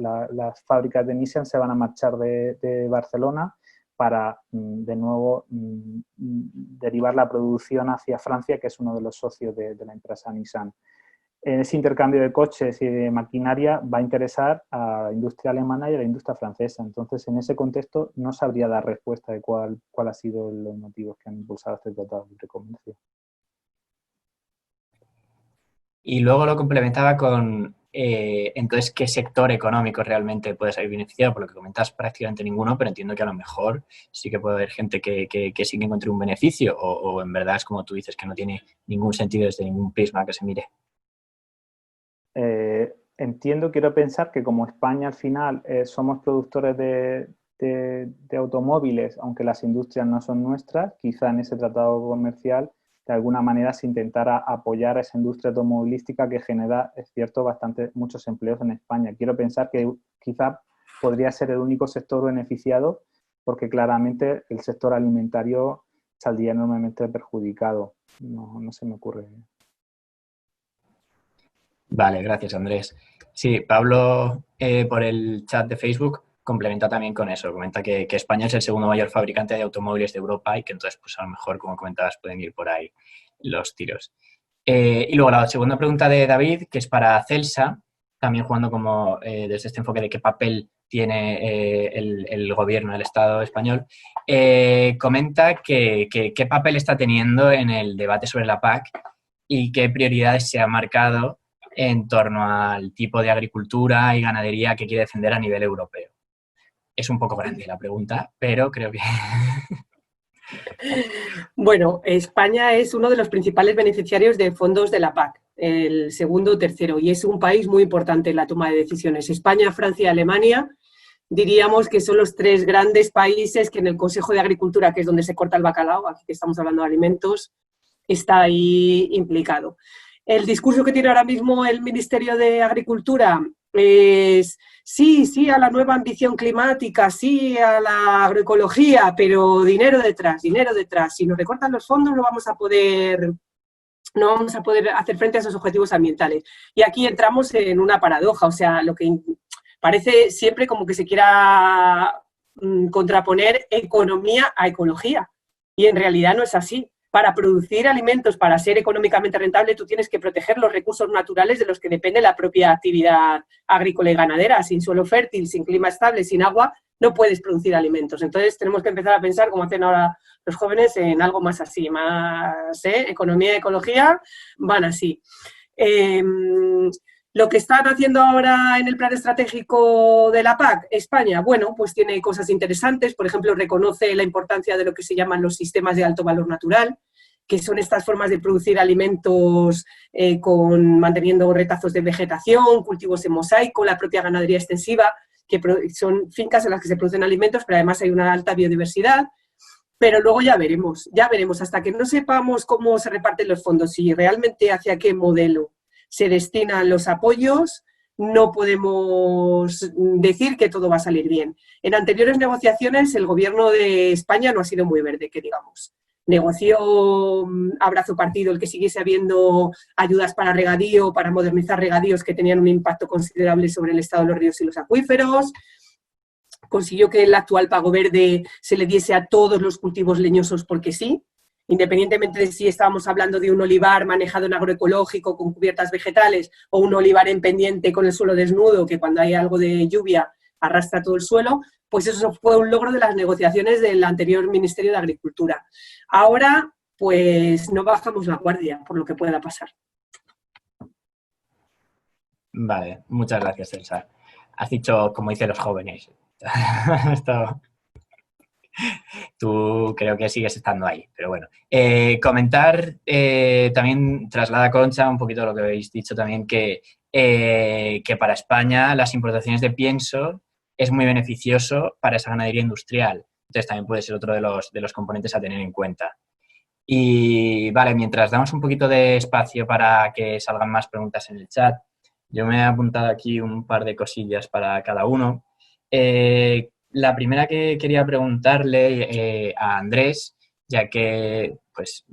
las fábricas de Nissan se van a marchar de Barcelona para, de nuevo, derivar la producción hacia Francia, que es uno de los socios de la empresa Nissan. Ese intercambio de coches y de maquinaria va a interesar a la industria alemana y a la industria francesa. Entonces, en ese contexto, no sabría dar respuesta de cuál ha sido los motivos que han impulsado este tratado de libre comercio. Y luego lo complementaba con, entonces, ¿qué sector económico realmente puede salir beneficiado? Por lo que comentas, prácticamente ninguno, pero entiendo que a lo mejor sí que puede haber gente que sí que encuentre un beneficio, o en verdad es como tú dices, que no tiene ningún sentido desde ningún prisma que se mire. Quiero pensar que como España al final somos productores de automóviles, aunque las industrias no son nuestras, quizá en ese tratado comercial de alguna manera se intentara apoyar a esa industria automovilística que genera, es cierto, muchos empleos en España. Quiero pensar que quizá podría ser el único sector beneficiado porque claramente el sector alimentario saldría enormemente perjudicado. No se me ocurre. Vale, gracias, Andrés. Sí, Pablo, por el chat de Facebook, complementa también con eso. Comenta que España es el segundo mayor fabricante de automóviles de Europa y que entonces, pues a lo mejor, como comentabas, pueden ir por ahí los tiros. Y luego la segunda pregunta de David, que es para Celsa, también jugando como desde este enfoque de qué papel tiene el gobierno, el Estado español, comenta qué papel está teniendo en el debate sobre la PAC y qué prioridades se ha marcado en torno al tipo de agricultura y ganadería que quiere defender a nivel europeo. Es un poco grande la pregunta, pero creo que... Bueno, España es uno de los principales beneficiarios de fondos de la PAC, el segundo o tercero, y es un país muy importante en la toma de decisiones. España, Francia y Alemania, diríamos que son los tres grandes países que en el Consejo de Agricultura, que es donde se corta el bacalao, aquí que estamos hablando de alimentos, está ahí implicado. El discurso que tiene ahora mismo el Ministerio de Agricultura es sí a la nueva ambición climática, sí a la agroecología, pero dinero detrás. Si nos recortan los fondos no vamos a poder hacer frente a esos objetivos ambientales. Y aquí entramos en una paradoja, o sea, lo que parece siempre como que se quiera contraponer economía a ecología. Y en realidad no es así. Para producir alimentos, para ser económicamente rentable, tú tienes que proteger los recursos naturales de los que depende la propia actividad agrícola y ganadera. Sin suelo fértil, sin clima estable, sin agua, no puedes producir alimentos. Entonces tenemos que empezar a pensar, como hacen ahora los jóvenes, en algo más así, más economía y ecología van así. Lo que están haciendo ahora en el plan estratégico de la PAC, España, bueno, pues tiene cosas interesantes. Por ejemplo, reconoce la importancia de lo que se llaman los sistemas de alto valor natural, que son estas formas de producir alimentos manteniendo retazos de vegetación, cultivos en mosaico, la propia ganadería extensiva, que son fincas en las que se producen alimentos, pero además hay una alta biodiversidad. Pero luego ya veremos, hasta que no sepamos cómo se reparten los fondos y realmente hacia qué modelo se destinan los apoyos, no podemos decir que todo va a salir bien. En anteriores negociaciones el gobierno de España no ha sido muy verde, que digamos. Negoció a brazo partido el que siguiese habiendo ayudas para regadío, para modernizar regadíos que tenían un impacto considerable sobre el estado de los ríos y los acuíferos. Consiguió que el actual pago verde se le diese a todos los cultivos leñosos porque sí, independientemente de si estábamos hablando de un olivar manejado en agroecológico con cubiertas vegetales o un olivar en pendiente con el suelo desnudo que cuando hay algo de lluvia arrastra todo el suelo, pues eso fue un logro de las negociaciones del anterior Ministerio de Agricultura. Ahora, pues no bajamos la guardia por lo que pueda pasar. Vale, muchas gracias, Elsa. Has dicho, como dicen los jóvenes. Esto... Tú creo que sigues estando ahí, pero bueno. Comentar, también traslada Concha un poquito lo que habéis dicho también, que para España las importaciones de pienso es muy beneficioso para esa ganadería industrial. Entonces también puede ser otro de los componentes a tener en cuenta. Y vale, mientras damos un poquito de espacio para que salgan más preguntas en el chat, yo me he apuntado aquí un par de cosillas para cada uno. La primera que quería preguntarle a Andrés, ya que pues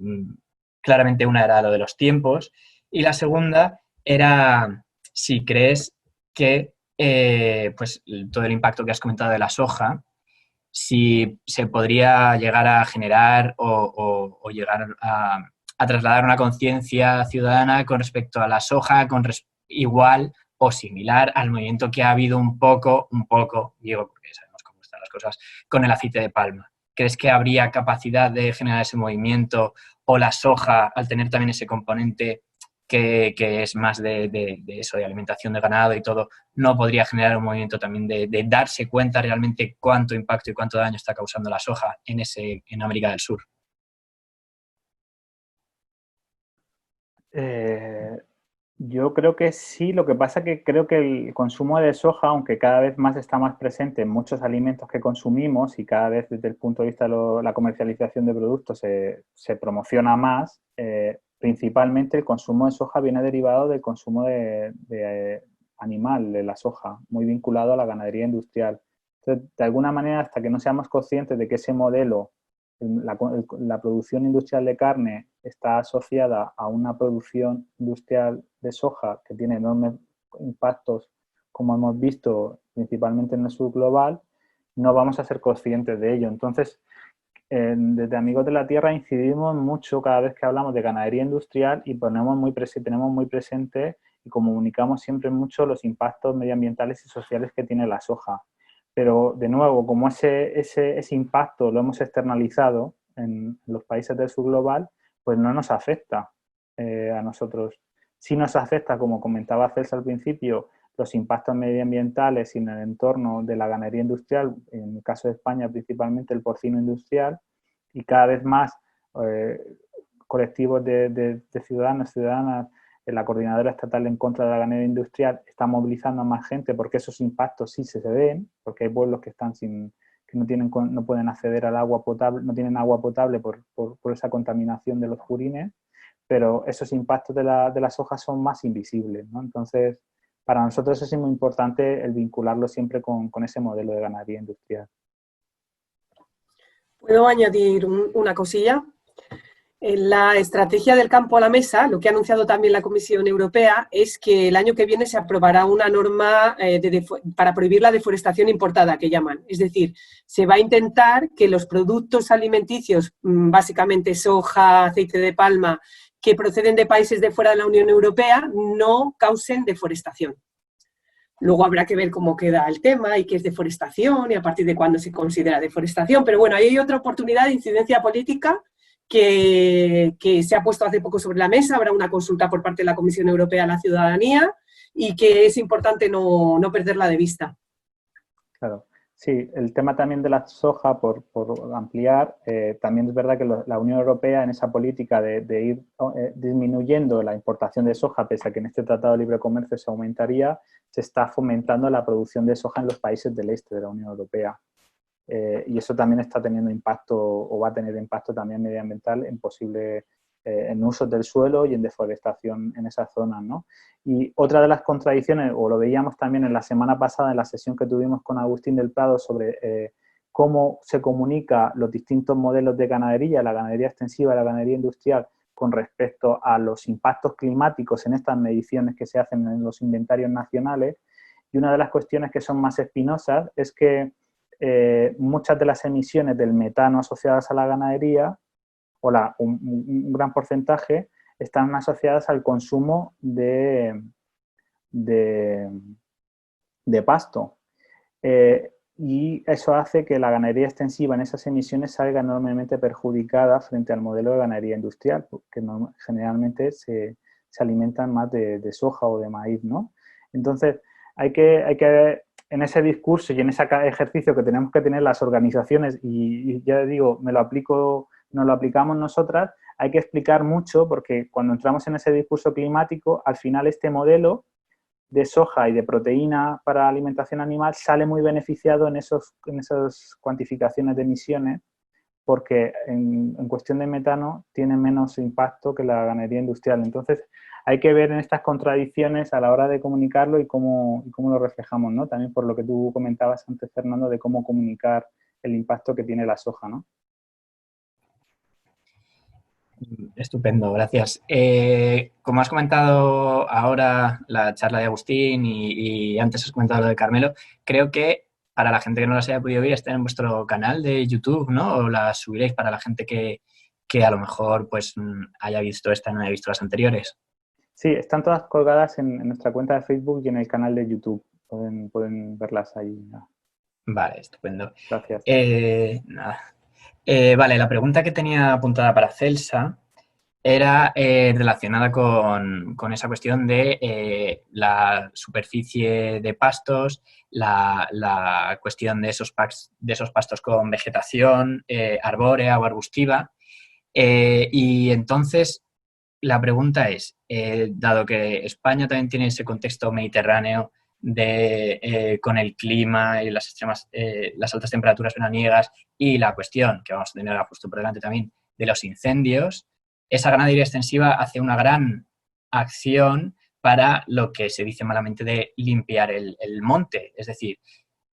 claramente una era lo de los tiempos y la segunda era si crees que pues todo el impacto que has comentado de la soja, si se podría llegar a generar o llegar a trasladar una conciencia ciudadana con respecto a la soja, igual o similar al movimiento que ha habido un poco, digo porque sabemos cómo están las cosas, con el aceite de palma. ¿Crees que habría capacidad de generar ese movimiento o la soja, al tener también ese componente que es más de eso, de alimentación de ganado y todo, no podría generar un movimiento también de darse cuenta realmente cuánto impacto y cuánto daño está causando la soja en América del Sur? Yo creo que sí, lo que pasa es que creo que el consumo de soja, aunque cada vez más está más presente en muchos alimentos que consumimos y cada vez desde el punto de vista de la comercialización de productos se promociona más, principalmente el consumo de soja viene derivado del consumo de animal, de la soja, muy vinculado a la ganadería industrial. Entonces, de alguna manera, hasta que no seamos conscientes de que ese modelo, la producción industrial de carne está asociada a una producción industrial de soja que tiene enormes impactos, como hemos visto, principalmente en el sur global, no vamos a ser conscientes de ello. Entonces, desde Amigos de la Tierra incidimos mucho cada vez que hablamos de ganadería industrial y tenemos muy presente y comunicamos siempre mucho los impactos medioambientales y sociales que tiene la soja. Pero, de nuevo, como ese impacto lo hemos externalizado en los países del sur global, pues no nos afecta a nosotros. Sí nos afecta, como comentaba Celsa al principio, los impactos medioambientales y en el entorno de la ganadería industrial, en el caso de España principalmente el porcino industrial, y cada vez más colectivos de ciudadanos y ciudadanas, la Coordinadora Estatal en contra de la ganadería industrial está movilizando a más gente porque esos impactos sí se ven, porque hay pueblos que están que no pueden acceder al agua potable, no tienen agua potable por esa contaminación de los purines, pero esos impactos de las hojas son más invisibles, ¿no? Entonces, para nosotros es muy importante el vincularlo siempre con ese modelo de ganadería industrial. ¿Puedo añadir una cosilla? En la estrategia del campo a la mesa, lo que ha anunciado también la Comisión Europea es que el año que viene se aprobará una norma para prohibir la deforestación importada, que llaman. Es decir, se va a intentar que los productos alimenticios, básicamente soja, aceite de palma, que proceden de países de fuera de la Unión Europea, no causen deforestación. Luego habrá que ver cómo queda el tema y qué es deforestación y a partir de cuándo se considera deforestación. Pero bueno, ahí hay otra oportunidad de incidencia política que se ha puesto hace poco sobre la mesa. Habrá una consulta por parte de la Comisión Europea a la ciudadanía y que es importante no perderla de vista. Claro. Sí, el tema también de la soja, por ampliar, también es verdad que la Unión Europea en esa política de ir disminuyendo la importación de soja, pese a que en este Tratado de Libre Comercio se aumentaría, se está fomentando la producción de soja en los países del este de la Unión Europea. Y eso también está teniendo impacto o va a tener impacto también medioambiental en posible en usos del suelo y en deforestación en esas zonas, ¿no? Y otra de las contradicciones, o lo veíamos también en la semana pasada en la sesión que tuvimos con Agustín del Prado sobre cómo se comunica los distintos modelos de ganadería, la ganadería extensiva y la ganadería industrial, con respecto a los impactos climáticos en estas mediciones que se hacen en los inventarios nacionales. Y una de las cuestiones que son más espinosas es que muchas de las emisiones del metano asociadas a la ganadería, o un gran porcentaje, están asociadas al consumo de pasto. Y eso hace que la ganadería extensiva en esas emisiones salga enormemente perjudicada frente al modelo de ganadería industrial, porque generalmente se alimentan más de soja o de maíz, ¿no? Entonces, hay que en ese discurso y en ese ejercicio que tenemos que tener las organizaciones, y ya digo, nos lo aplicamos nosotras, hay que explicar mucho, porque cuando entramos en ese discurso climático, al final este modelo de soja y de proteína para alimentación animal sale muy beneficiado en esas cuantificaciones de emisiones, porque en cuestión de metano tiene menos impacto que la ganadería industrial. Entonces, hay que ver en estas contradicciones a la hora de comunicarlo y cómo lo reflejamos, ¿no? También por lo que tú comentabas antes, Fernando, de cómo comunicar el impacto que tiene la soja, ¿no? Estupendo, gracias. Como has comentado ahora la charla de Agustín y antes has comentado lo de Carmelo, creo que para la gente que no las haya podido ver, está en vuestro canal de YouTube, ¿no? O las subiréis para la gente que a lo mejor pues haya visto esta y no haya visto las anteriores. Sí, están todas colgadas en nuestra cuenta de Facebook y en el canal de YouTube. Pueden verlas ahí. Vale, estupendo. Gracias. Nada. Vale, la pregunta que tenía apuntada para Celsa era relacionada con esa cuestión de la superficie de pastos, la cuestión de esos pastos con vegetación arbórea o arbustiva. Y entonces la pregunta es, dado que España también tiene ese contexto mediterráneo con el clima y las altas temperaturas veraniegas y la cuestión que vamos a tener justo por delante también de los incendios, esa ganadería extensiva hace una gran acción para lo que se dice malamente de limpiar el monte. Es decir,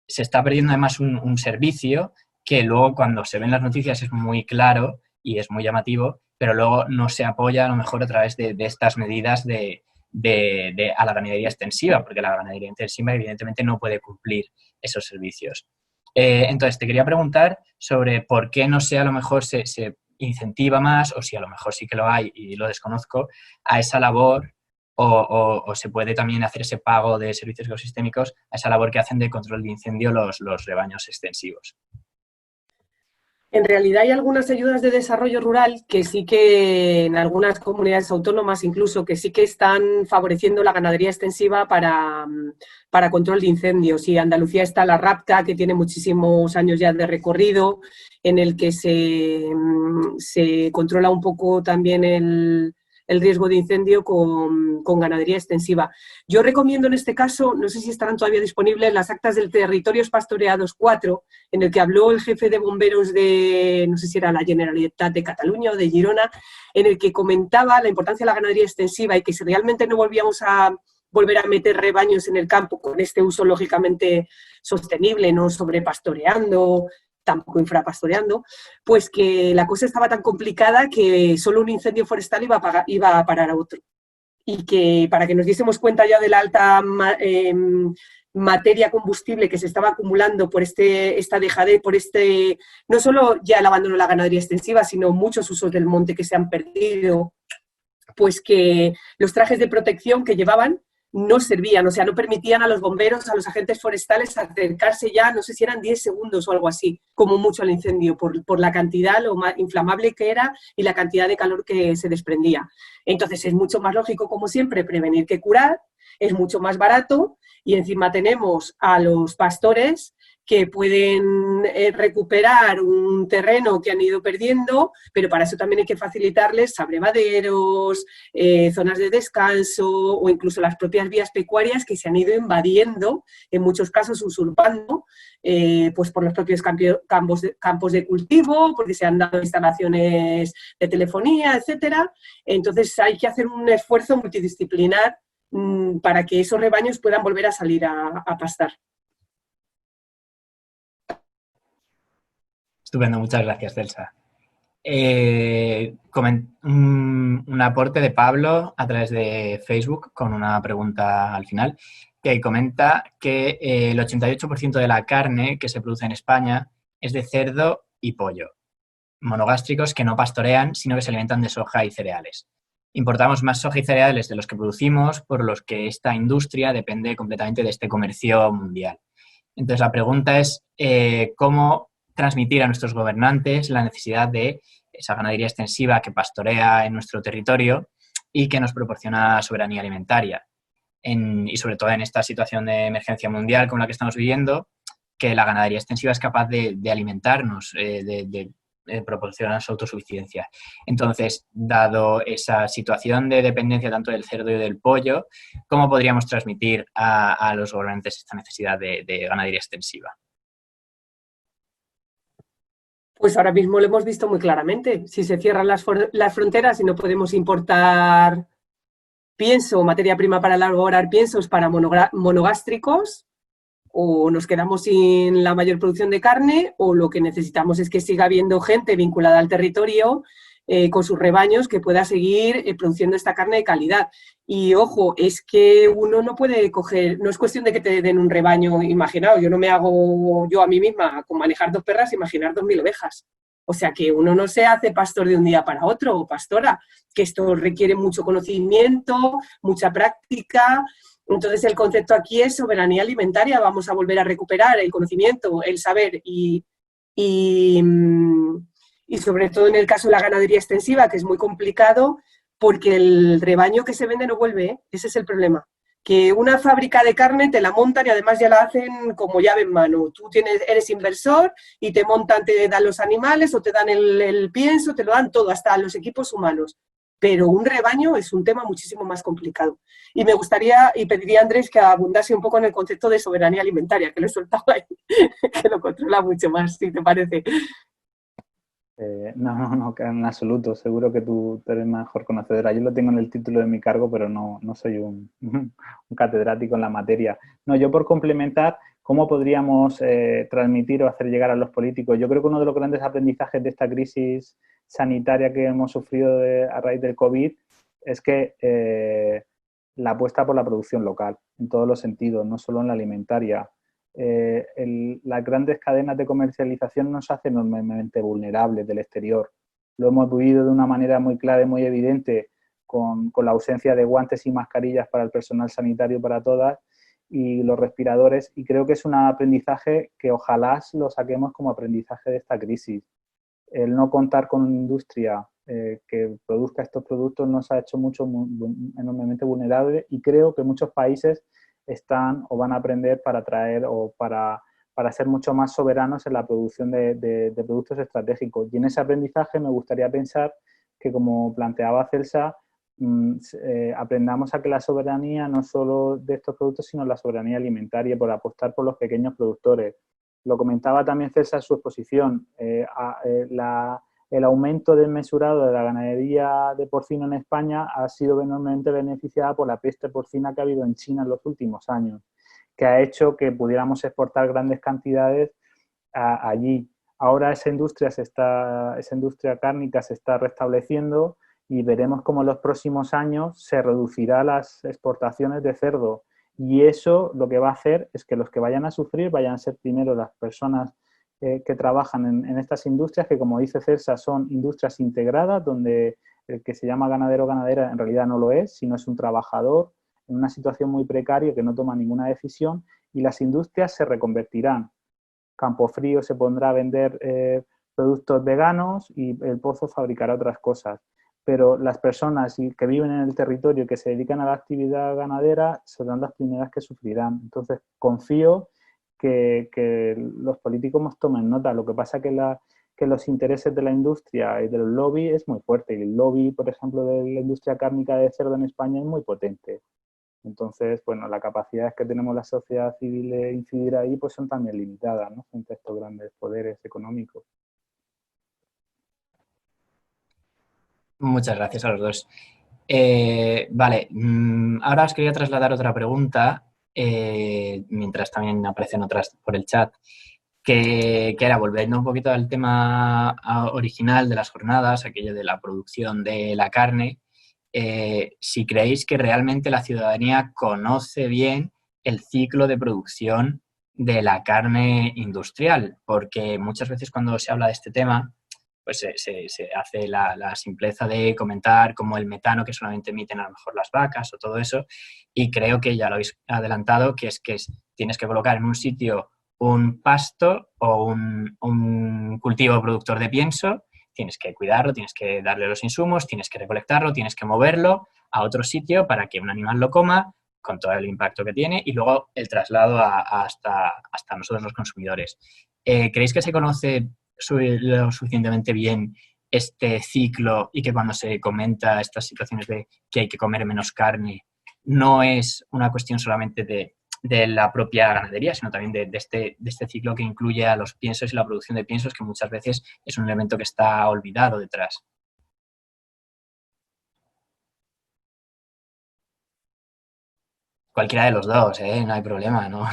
se está perdiendo además un servicio que luego cuando se ven las noticias es muy claro y es muy llamativo, pero luego no se apoya a lo mejor a través de estas medidas a la ganadería extensiva, porque la ganadería extensiva evidentemente no puede cumplir esos servicios. Entonces, te quería preguntar sobre por qué no sé, a lo mejor se incentiva más, o si a lo mejor sí que lo hay y lo desconozco, a esa labor, o se puede también hacer ese pago de servicios ecosistémicos a esa labor que hacen de control de incendio los rebaños extensivos. En realidad hay algunas ayudas de desarrollo rural que sí que en algunas comunidades autónomas incluso que sí que están favoreciendo la ganadería extensiva para control de incendios. Y Andalucía está la RAPTA, que tiene muchísimos años ya de recorrido, en el que se controla un poco también el riesgo de incendio con ganadería extensiva. Yo recomiendo en este caso, no sé si estarán todavía disponibles, las actas del Territorios Pastoreados 4, en el que habló el jefe de bomberos de, no sé si era la Generalitat de Cataluña o de Girona, en el que comentaba la importancia de la ganadería extensiva y que si realmente no volvíamos a volver a meter rebaños en el campo con este uso lógicamente sostenible, no sobrepastoreando, tampoco infrapastoreando, pues que la cosa estaba tan complicada que solo un incendio forestal iba a parar a otro. Y que para que nos diésemos cuenta ya de la alta materia combustible que se estaba acumulando por esta dejadez, por no solo ya el abandono de la ganadería extensiva, sino muchos usos del monte que se han perdido, pues que los trajes de protección que llevaban no servían, o sea, no permitían a los bomberos, a los agentes forestales acercarse ya, no sé si eran 10 segundos o algo así, como mucho al incendio, por la cantidad, lo más inflamable que era y la cantidad de calor que se desprendía. Entonces es mucho más lógico, como siempre, prevenir que curar, es mucho más barato y encima tenemos a los pastores que pueden recuperar un terreno que han ido perdiendo, pero para eso también hay que facilitarles abrevaderos, zonas de descanso o incluso las propias vías pecuarias que se han ido invadiendo, en muchos casos usurpando, pues por los propios campos de cultivo, porque se han dado instalaciones de telefonía, etcétera. Entonces hay que hacer un esfuerzo multidisciplinar para que esos rebaños puedan volver a salir a pastar. Estupendo, muchas gracias, Celsa. Un aporte de Pablo a través de Facebook con una pregunta al final, que comenta que el 88% de la carne que se produce en España es de cerdo y pollo, monogástricos que no pastorean, sino que se alimentan de soja y cereales. Importamos más soja y cereales de los que producimos, por los que esta industria depende completamente de este comercio mundial. Entonces, la pregunta es cómo transmitir a nuestros gobernantes la necesidad de esa ganadería extensiva que pastorea en nuestro territorio y que nos proporciona soberanía alimentaria. Y sobre todo en esta situación de emergencia mundial como la que estamos viviendo, que la ganadería extensiva es capaz de alimentarnos, de proporcionarnos autosuficiencia. Entonces, dado esa situación de dependencia tanto del cerdo y del pollo, ¿cómo podríamos transmitir a los gobernantes esta necesidad de ganadería extensiva? Pues ahora mismo lo hemos visto muy claramente. Si se cierran las fronteras y no podemos importar pienso, materia prima para elaborar piensos para monogástricos, o nos quedamos sin la mayor producción de carne, o lo que necesitamos es que siga habiendo gente vinculada al territorio con sus rebaños que pueda seguir produciendo esta carne de calidad. Y ojo, es que uno no puede coger, no es cuestión de que te den un rebaño imaginado, yo no me hago yo a mí misma con manejar 2 perras, imaginar 2.000 ovejas. O sea que uno no se hace pastor de un día para otro, o pastora, que esto requiere mucho conocimiento, mucha práctica. Entonces el concepto aquí es soberanía alimentaria, vamos a volver a recuperar el conocimiento, el saber y sobre todo en el caso de la ganadería extensiva, que es muy complicado porque el rebaño que se vende no vuelve, ¿eh? Ese es el problema. Que una fábrica de carne te la montan y además ya la hacen como llave en mano. Tú eres inversor y te montan, te dan los animales o te dan el pienso, te lo dan todo, hasta los equipos humanos. Pero un rebaño es un tema muchísimo más complicado. Y me gustaría, y pediría a Andrés que abundase un poco en el concepto de soberanía alimentaria, que lo he soltado ahí, que lo controla mucho más, si te parece. No, en absoluto. Seguro que tú eres mejor conocedora. Yo lo tengo en el título de mi cargo, pero no soy un catedrático en la materia. No, yo por complementar, ¿cómo podríamos transmitir o hacer llegar a los políticos? Yo creo que uno de los grandes aprendizajes de esta crisis sanitaria que hemos sufrido a raíz del COVID es que la apuesta por la producción local, en todos los sentidos, no solo en la alimentaria. Las grandes cadenas de comercialización nos hacen enormemente vulnerables del exterior. Lo hemos vivido de una manera muy clara y muy evidente con la ausencia de guantes y mascarillas para el personal sanitario, para todas, y los respiradores, y creo que es un aprendizaje que ojalá lo saquemos como aprendizaje de esta crisis. El no contar con una industria que produzca estos productos nos ha hecho enormemente vulnerables, y creo que muchos países están o van a aprender para traer o para ser mucho más soberanos en la producción de productos estratégicos. Y en ese aprendizaje me gustaría pensar que, como planteaba Celsa, aprendamos a que la soberanía no solo de estos productos, sino la soberanía alimentaria, por apostar por los pequeños productores. Lo comentaba también Celsa en su exposición, el aumento desmesurado de la ganadería de porcino en España ha sido enormemente beneficiada por la peste porcina que ha habido en China en los últimos años, que ha hecho que pudiéramos exportar grandes cantidades allí. Ahora esa industria cárnica se está restableciendo y veremos cómo en los próximos años se reducirán las exportaciones de cerdo. Y eso lo que va a hacer es que los que vayan a sufrir vayan a ser primero las personas que trabajan en estas industrias, que, como dice Celsa, son industrias integradas, donde el que se llama ganadero o ganadera en realidad no lo es, sino es un trabajador en una situación muy precaria que no toma ninguna decisión, y las industrias se reconvertirán. Campofrío se pondrá a vender productos veganos y el Pozo fabricará otras cosas. Pero las personas que viven en el territorio y que se dedican a la actividad ganadera serán las primeras que sufrirán. Entonces, confío que los políticos tomen nota. Lo que pasa que los intereses de la industria y del lobby es muy fuerte. Y el lobby, por ejemplo, de la industria cárnica de cerdo en España es muy potente. Entonces, bueno, las capacidades que tenemos la sociedad civil de incidir ahí pues son también limitadas, ¿no? Frente a estos grandes poderes económicos. Muchas gracias a los dos. Vale, ahora os quería trasladar otra pregunta, mientras también aparecen otras por el chat, que era, volviendo un poquito al tema original de las jornadas, aquello de la producción de la carne, si creéis que realmente la ciudadanía conoce bien el ciclo de producción de la carne industrial, porque muchas veces cuando se habla de este tema, pues se hace la simpleza de comentar como el metano que solamente emiten a lo mejor las vacas o todo eso, y creo que ya lo habéis adelantado, que tienes que colocar en un sitio un pasto o un cultivo productor de pienso, tienes que cuidarlo, tienes que darle los insumos, tienes que recolectarlo, tienes que moverlo a otro sitio para que un animal lo coma, con todo el impacto que tiene, y luego el traslado hasta nosotros los consumidores. ¿Creéis que se conoce lo suficientemente bien este ciclo y que cuando se comenta estas situaciones de que hay que comer menos carne, no es una cuestión solamente de la propia ganadería, sino también de este ciclo que incluye a los piensos y la producción de piensos, que muchas veces es un elemento que está olvidado detrás? Cualquiera de los dos, no hay problema, ¿no?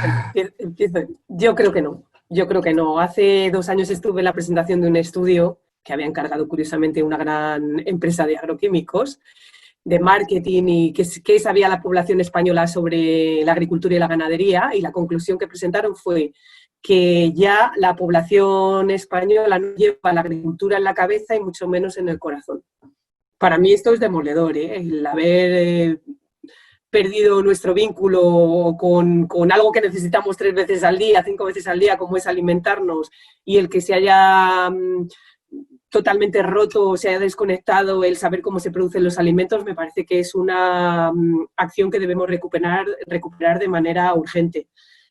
Empiezo. Yo creo que no. Yo creo que no. Hace 2 años estuve en la presentación de un estudio que había encargado curiosamente una gran empresa de agroquímicos, de marketing y qué sabía la población española sobre la agricultura y la ganadería, y la conclusión que presentaron fue que ya la población española no lleva la agricultura en la cabeza y mucho menos en el corazón. Para mí esto es demoledor, el haber perdido nuestro vínculo con algo que necesitamos 3 veces al día, 5 veces al día, como es alimentarnos, y el que se haya totalmente roto, se haya desconectado el saber cómo se producen los alimentos, me parece que es una acción que debemos recuperar de manera urgente.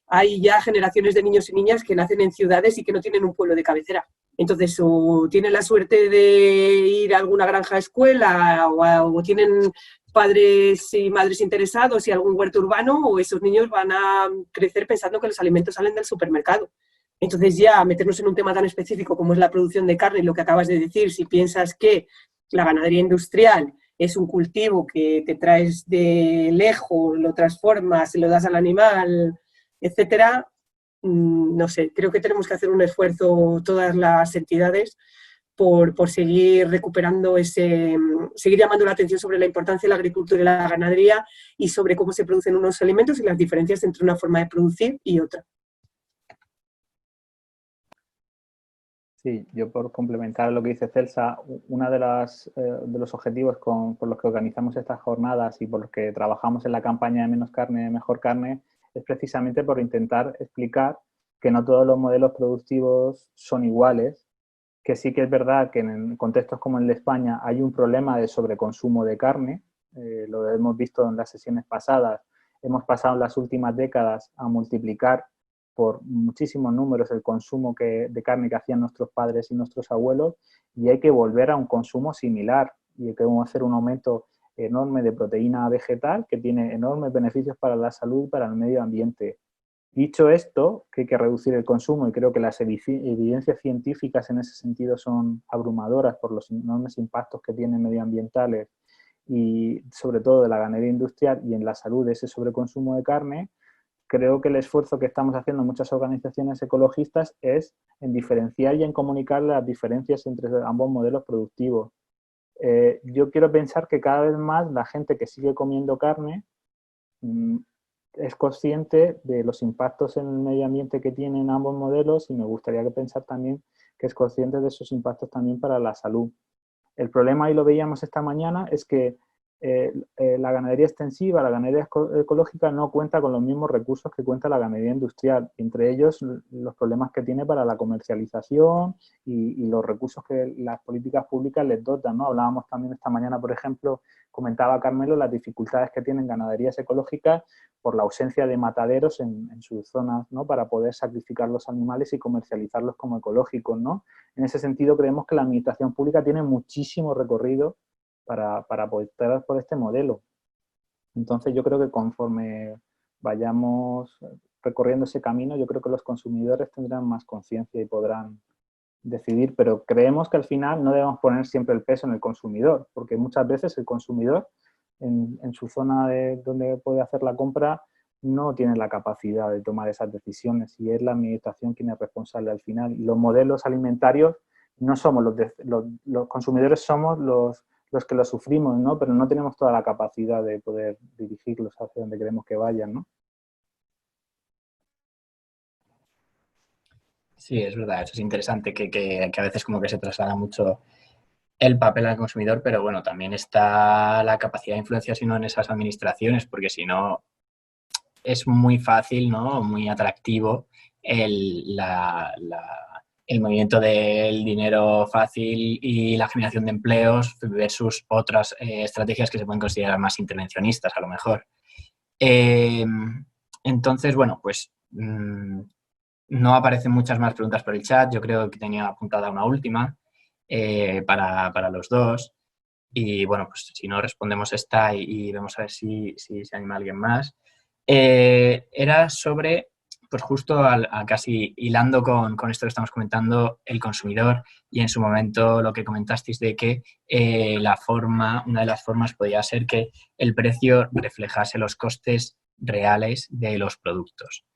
Hay ya generaciones de niños y niñas que nacen en ciudades y que no tienen un pueblo de cabecera. Entonces, o tienen la suerte de ir a alguna granja escuela o tienen padres y madres interesados y algún huerto urbano, o esos niños van a crecer pensando que los alimentos salen del supermercado. Entonces ya meternos en un tema tan específico como es la producción de carne, lo que acabas de decir, si piensas que la ganadería industrial es un cultivo que te traes de lejos, lo transformas, se lo das al animal, etcétera, no sé, creo que tenemos que hacer un esfuerzo todas las entidades por seguir recuperando seguir llamando la atención sobre la importancia de la agricultura y la ganadería y sobre cómo se producen unos alimentos y las diferencias entre una forma de producir y otra. Sí, yo por complementar lo que dice Celsa, uno de los objetivos por los que organizamos estas jornadas y por los que trabajamos en la campaña de Menos Carne, Mejor Carne, es precisamente por intentar explicar que no todos los modelos productivos son iguales, que sí que es verdad que en contextos como el de España hay un problema de sobreconsumo de carne, lo hemos visto en las sesiones pasadas, hemos pasado en las últimas décadas a multiplicar por muchísimos números el consumo de carne que hacían nuestros padres y nuestros abuelos, y hay que volver a un consumo similar, y hay que hacer un aumento enorme de proteína vegetal que tiene enormes beneficios para la salud y para el medio ambiente. Dicho esto, que hay que reducir el consumo, y creo que las evidencias científicas en ese sentido son abrumadoras por los enormes impactos que tienen medioambientales y sobre todo de la ganadería industrial y en la salud de ese sobreconsumo de carne, creo que el esfuerzo que estamos haciendo muchas organizaciones ecologistas es en diferenciar y en comunicar las diferencias entre ambos modelos productivos. Yo quiero pensar que cada vez más la gente que sigue comiendo carne es consciente de los impactos en el medio ambiente que tienen ambos modelos, y me gustaría pensar también que es consciente de esos impactos también para la salud. El problema, y lo veíamos esta mañana, es que la ganadería extensiva, la ganadería ecológica no cuenta con los mismos recursos que cuenta la ganadería industrial, entre ellos los problemas que tiene para la comercialización y los recursos que las políticas públicas les dotan, ¿no? Hablábamos también esta mañana, por ejemplo, comentaba Carmelo las dificultades que tienen ganaderías ecológicas por la ausencia de mataderos en sus zonas, ¿no? Para poder sacrificar los animales y comercializarlos como ecológicos, ¿no? En ese sentido, creemos que la administración pública tiene muchísimo recorrido para apostar por este modelo. Entonces, yo creo que conforme vayamos recorriendo ese camino, yo creo que los consumidores tendrán más conciencia y podrán decidir, pero creemos que al final no debemos poner siempre el peso en el consumidor, porque muchas veces el consumidor en su zona donde puede hacer la compra no tiene la capacidad de tomar esas decisiones y es la administración quien es responsable al final. Y los modelos alimentarios no somos los consumidores, somos los que lo sufrimos, ¿no? Pero no tenemos toda la capacidad de poder dirigirlos hacia donde queremos que vayan, ¿no? Sí, es verdad, eso es interesante, que a veces como que se traslada mucho el papel al consumidor, pero bueno, también está la capacidad de influencia, si no en esas administraciones, porque si no es muy fácil, ¿no? Muy atractivo el movimiento del dinero fácil y la generación de empleos versus otras estrategias que se pueden considerar más intervencionistas, a lo mejor. Entonces, bueno, pues no aparecen muchas más preguntas por el chat. Yo creo que tenía apuntada una última para los dos. Y bueno, pues si no respondemos esta y vemos a ver si se anima alguien más. Era sobre, pues justo a casi hilando con esto que estamos comentando, el consumidor y en su momento lo que comentasteis de que una de las formas podría ser que el precio reflejase los costes reales de los productos.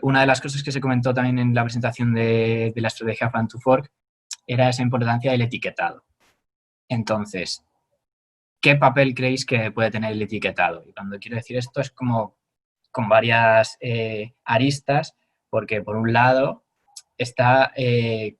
Una de las cosas que se comentó también en la presentación de la estrategia Farm to Fork era esa importancia del etiquetado. Entonces, ¿qué papel creéis que puede tener el etiquetado? Y cuando quiero decir esto es como con varias aristas, porque por un lado está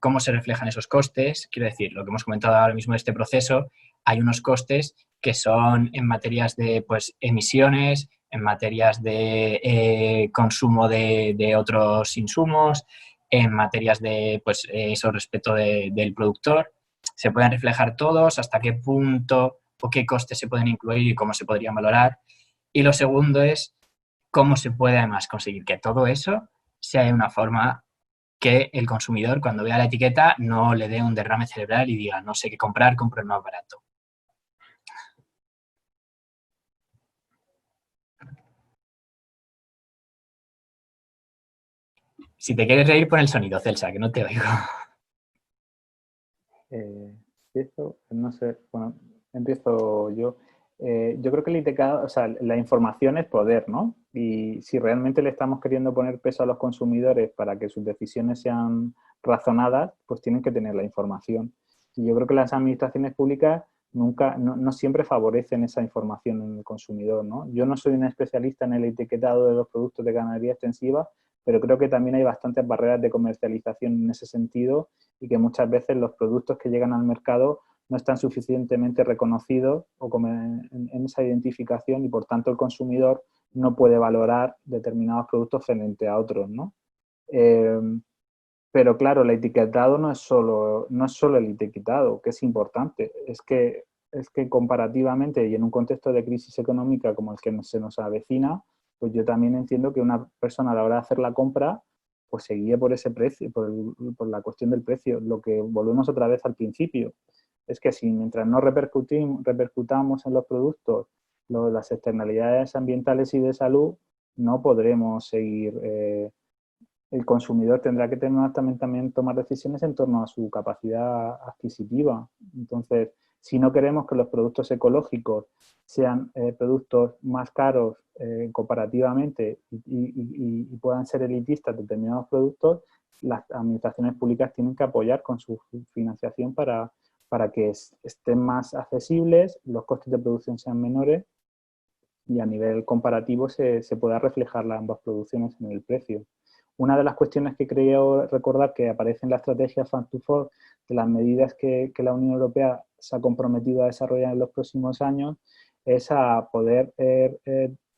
cómo se reflejan esos costes. Quiero decir, lo que hemos comentado ahora mismo de este proceso, hay unos costes que son en materias de pues, emisiones, en materias de consumo de otros insumos, en materias de pues, eso respecto del productor. Se pueden reflejar todos, hasta qué punto o qué costes se pueden incluir y cómo se podrían valorar. Y lo segundo es cómo se puede además conseguir que todo eso sea de una forma que el consumidor cuando vea la etiqueta no le dé un derrame cerebral y diga no sé qué comprar, compro el más barato. Si te quieres reír, pon el sonido, Celsa, que no te oigo. No sé, bueno, empiezo yo. Yo creo que el etiquetado, o sea, la información es poder, ¿no? Y si realmente le estamos queriendo poner peso a los consumidores para que sus decisiones sean razonadas, pues tienen que tener la información. Y yo creo que las administraciones públicas no siempre favorecen esa información en el consumidor, ¿no? Yo no soy un especialista en el etiquetado de los productos de ganadería extensiva, pero creo que también hay bastantes barreras de comercialización en ese sentido y que muchas veces los productos que llegan al mercado no están suficientemente reconocidos o en esa identificación y por tanto el consumidor no puede valorar determinados productos frente a otros, ¿no? Pero claro, el etiquetado no es solo el etiquetado, que es importante, es que comparativamente y en un contexto de crisis económica como el que se nos avecina, pues yo también entiendo que una persona a la hora de hacer la compra pues se guíe por ese precio, por la cuestión del precio. Lo que volvemos otra vez al principio, es que si mientras no repercutamos en los productos las externalidades ambientales y de salud, no podremos seguir, el consumidor tendrá que también tomar decisiones en torno a su capacidad adquisitiva. Entonces, si no queremos que los productos ecológicos sean productos más caros comparativamente y puedan ser elitistas determinados productos, las administraciones públicas tienen que apoyar con su financiación para que estén más accesibles, los costes de producción sean menores y a nivel comparativo se pueda reflejar ambas producciones en el precio. Una de las cuestiones que creo recordar que aparece en la estrategia Farm to Fork, de las medidas que la Unión Europea se ha comprometido a desarrollar en los próximos años, es a poder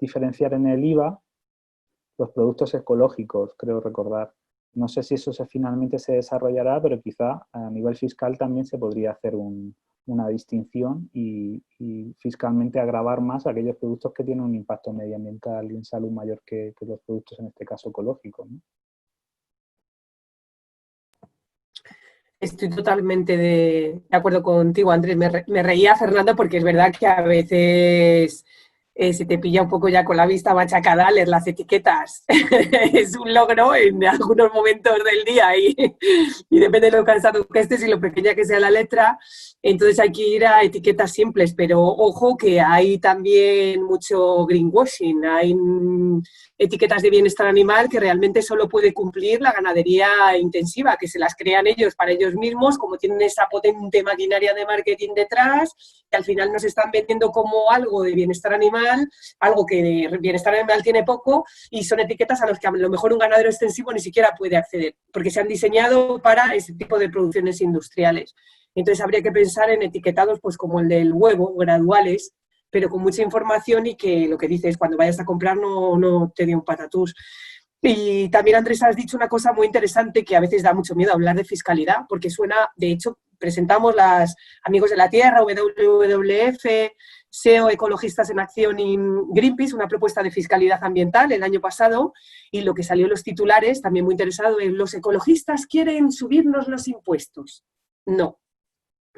diferenciar en el IVA los productos ecológicos, creo recordar. No sé si eso finalmente se desarrollará, pero quizá a nivel fiscal también se podría hacer una distinción y fiscalmente agravar más aquellos productos que tienen un impacto medioambiental y en salud mayor que los productos, en este caso, ecológicos, ¿no? Estoy totalmente de acuerdo contigo, Andrés. Me reía, Fernando, porque es verdad que a veces se te pilla un poco ya con la vista machacada leer las etiquetas. Es un logro en algunos momentos del día y depende de lo cansado que estés y lo pequeña que sea la letra. Entonces hay que ir a etiquetas simples, pero ojo que hay también mucho greenwashing. Hay etiquetas de bienestar animal que realmente solo puede cumplir la ganadería intensiva, que se las crean ellos para ellos mismos, como tienen esa potente maquinaria de marketing detrás, que al final nos están vendiendo como algo de bienestar animal, algo que de bienestar animal tiene poco, y son etiquetas a las que a lo mejor un ganadero extensivo ni siquiera puede acceder, porque se han diseñado para ese tipo de producciones industriales. Entonces habría que pensar en etiquetados pues como el del huevo, graduales, pero con mucha información y que lo que dices, cuando vayas a comprar no te dé un patatús. Y también, Andrés, has dicho una cosa muy interesante que a veces da mucho miedo hablar de fiscalidad, porque suena, de hecho, presentamos las Amigos de la Tierra, WWF, SEO, Ecologistas en Acción y Greenpeace, una propuesta de fiscalidad ambiental el año pasado, y lo que salió en los titulares, también muy interesado, es los ecologistas quieren subirnos los impuestos. No.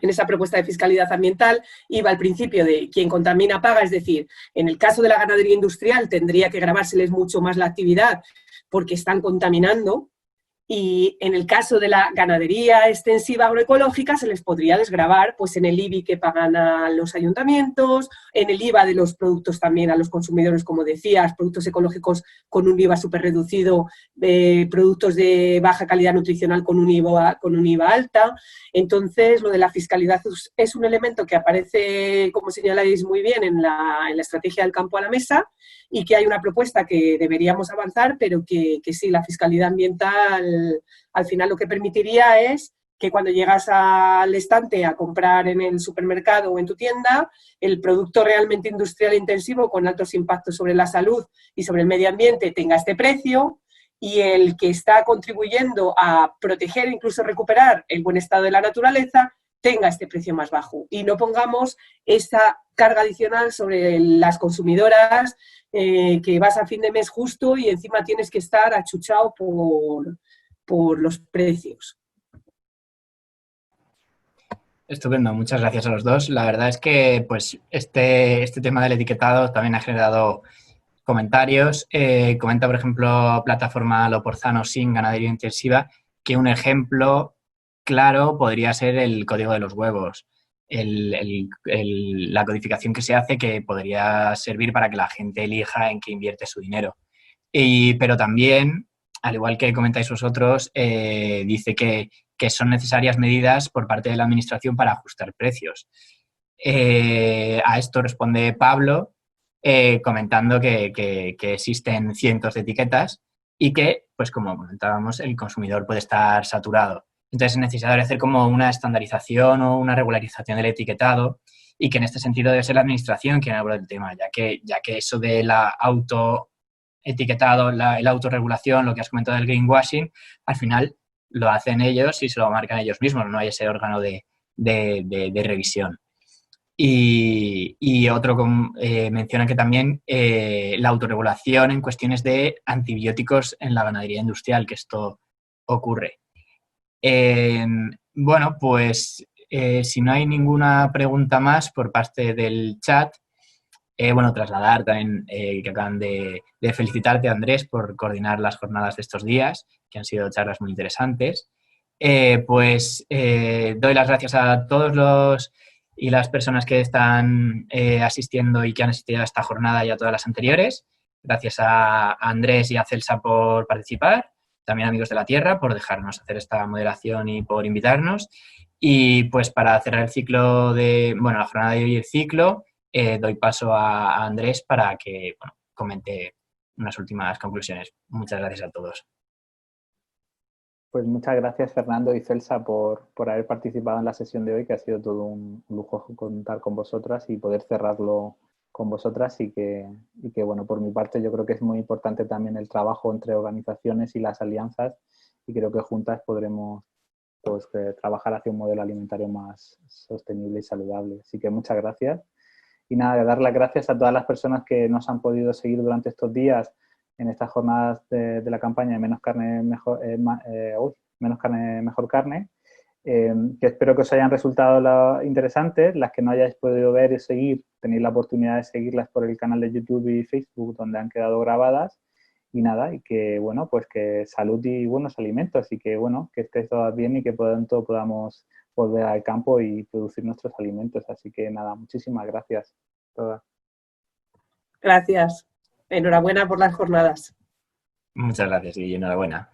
En esa propuesta de fiscalidad ambiental iba al principio de quien contamina paga, es decir, en el caso de la ganadería industrial tendría que gravárseles mucho más la actividad porque están contaminando, y en el caso de la ganadería extensiva agroecológica se les podría desgravar pues, en el IBI que pagan a los ayuntamientos, en el IVA de los productos también a los consumidores, como decías, productos ecológicos con un IVA súper reducido, productos de baja calidad nutricional con un IVA alta. Entonces, lo de la fiscalidad es un elemento que aparece, como señaláis muy bien, en la estrategia del campo a la mesa, y que hay una propuesta que deberíamos avanzar, pero que sí, la fiscalidad ambiental al final lo que permitiría es que cuando llegas al estante a comprar en el supermercado o en tu tienda, el producto realmente industrial intensivo con altos impactos sobre la salud y sobre el medio ambiente tenga este precio, y el que está contribuyendo a proteger e incluso recuperar el buen estado de la naturaleza tenga este precio más bajo, y no pongamos esa carga adicional sobre las consumidoras, que vas a fin de mes justo y encima tienes que estar achuchado por los precios. Estupendo, muchas gracias a los dos. La verdad es que pues este tema del etiquetado también ha generado comentarios. Comenta, por ejemplo, plataforma Loporzano sin ganadería intensiva, que un ejemplo claro podría ser el código de los huevos, la codificación que se hace, que podría servir para que la gente elija en qué invierte su dinero. Pero también, al igual que comentáis vosotros, dice que son necesarias medidas por parte de la Administración para ajustar precios. A esto responde Pablo, comentando que existen cientos de etiquetas y que, pues como comentábamos, el consumidor puede estar saturado. Entonces es necesario hacer como una estandarización o una regularización del etiquetado, y que en este sentido debe ser la Administración quien aborde el tema, ya que eso de la autoetiquetado, la autorregulación, lo que has comentado del greenwashing, al final lo hacen ellos y se lo marcan ellos mismos, no hay ese órgano de revisión. Y otro menciona que también la autorregulación en cuestiones de antibióticos en la ganadería industrial, que esto ocurre. Bueno, pues si no hay ninguna pregunta más por parte del chat, bueno, trasladar también que acaban de felicitarte, Andrés, por coordinar las jornadas de estos días, que han sido charlas muy interesantes. Pues doy las gracias a todos y las personas que están asistiendo y que han asistido a esta jornada y a todas las anteriores. Gracias a Andrés y a Celsa por participar. También a Amigos de la Tierra por dejarnos hacer esta moderación y por invitarnos. Y pues para cerrar el ciclo la jornada de hoy y el ciclo, doy paso a Andrés para que comente unas últimas conclusiones. Muchas gracias a todos. Pues muchas gracias, Fernando y Celsa, por haber participado en la sesión de hoy, que ha sido todo un lujo contar con vosotras y poder cerrarlo con vosotras y que, bueno, por mi parte yo creo que es muy importante también el trabajo entre organizaciones y las alianzas y creo que juntas podremos pues, trabajar hacia un modelo alimentario más sostenible y saludable. Así que muchas gracias. Y nada, de dar las gracias a todas las personas que nos han podido seguir durante estos días en estas jornadas de la campaña de Menos Carne, Menos Carne, Mejor Carne, que espero que os hayan resultado interesantes. Las que no hayáis podido ver y seguir, tenéis la oportunidad de seguirlas por el canal de YouTube y Facebook, donde han quedado grabadas. Y nada, y que, bueno, pues que salud y buenos alimentos y que, bueno, que estéis todas bien y que pronto podamos volver al campo y producir nuestros alimentos. Así que nada, muchísimas gracias a todas. Gracias. Enhorabuena por las jornadas. Muchas gracias y enhorabuena.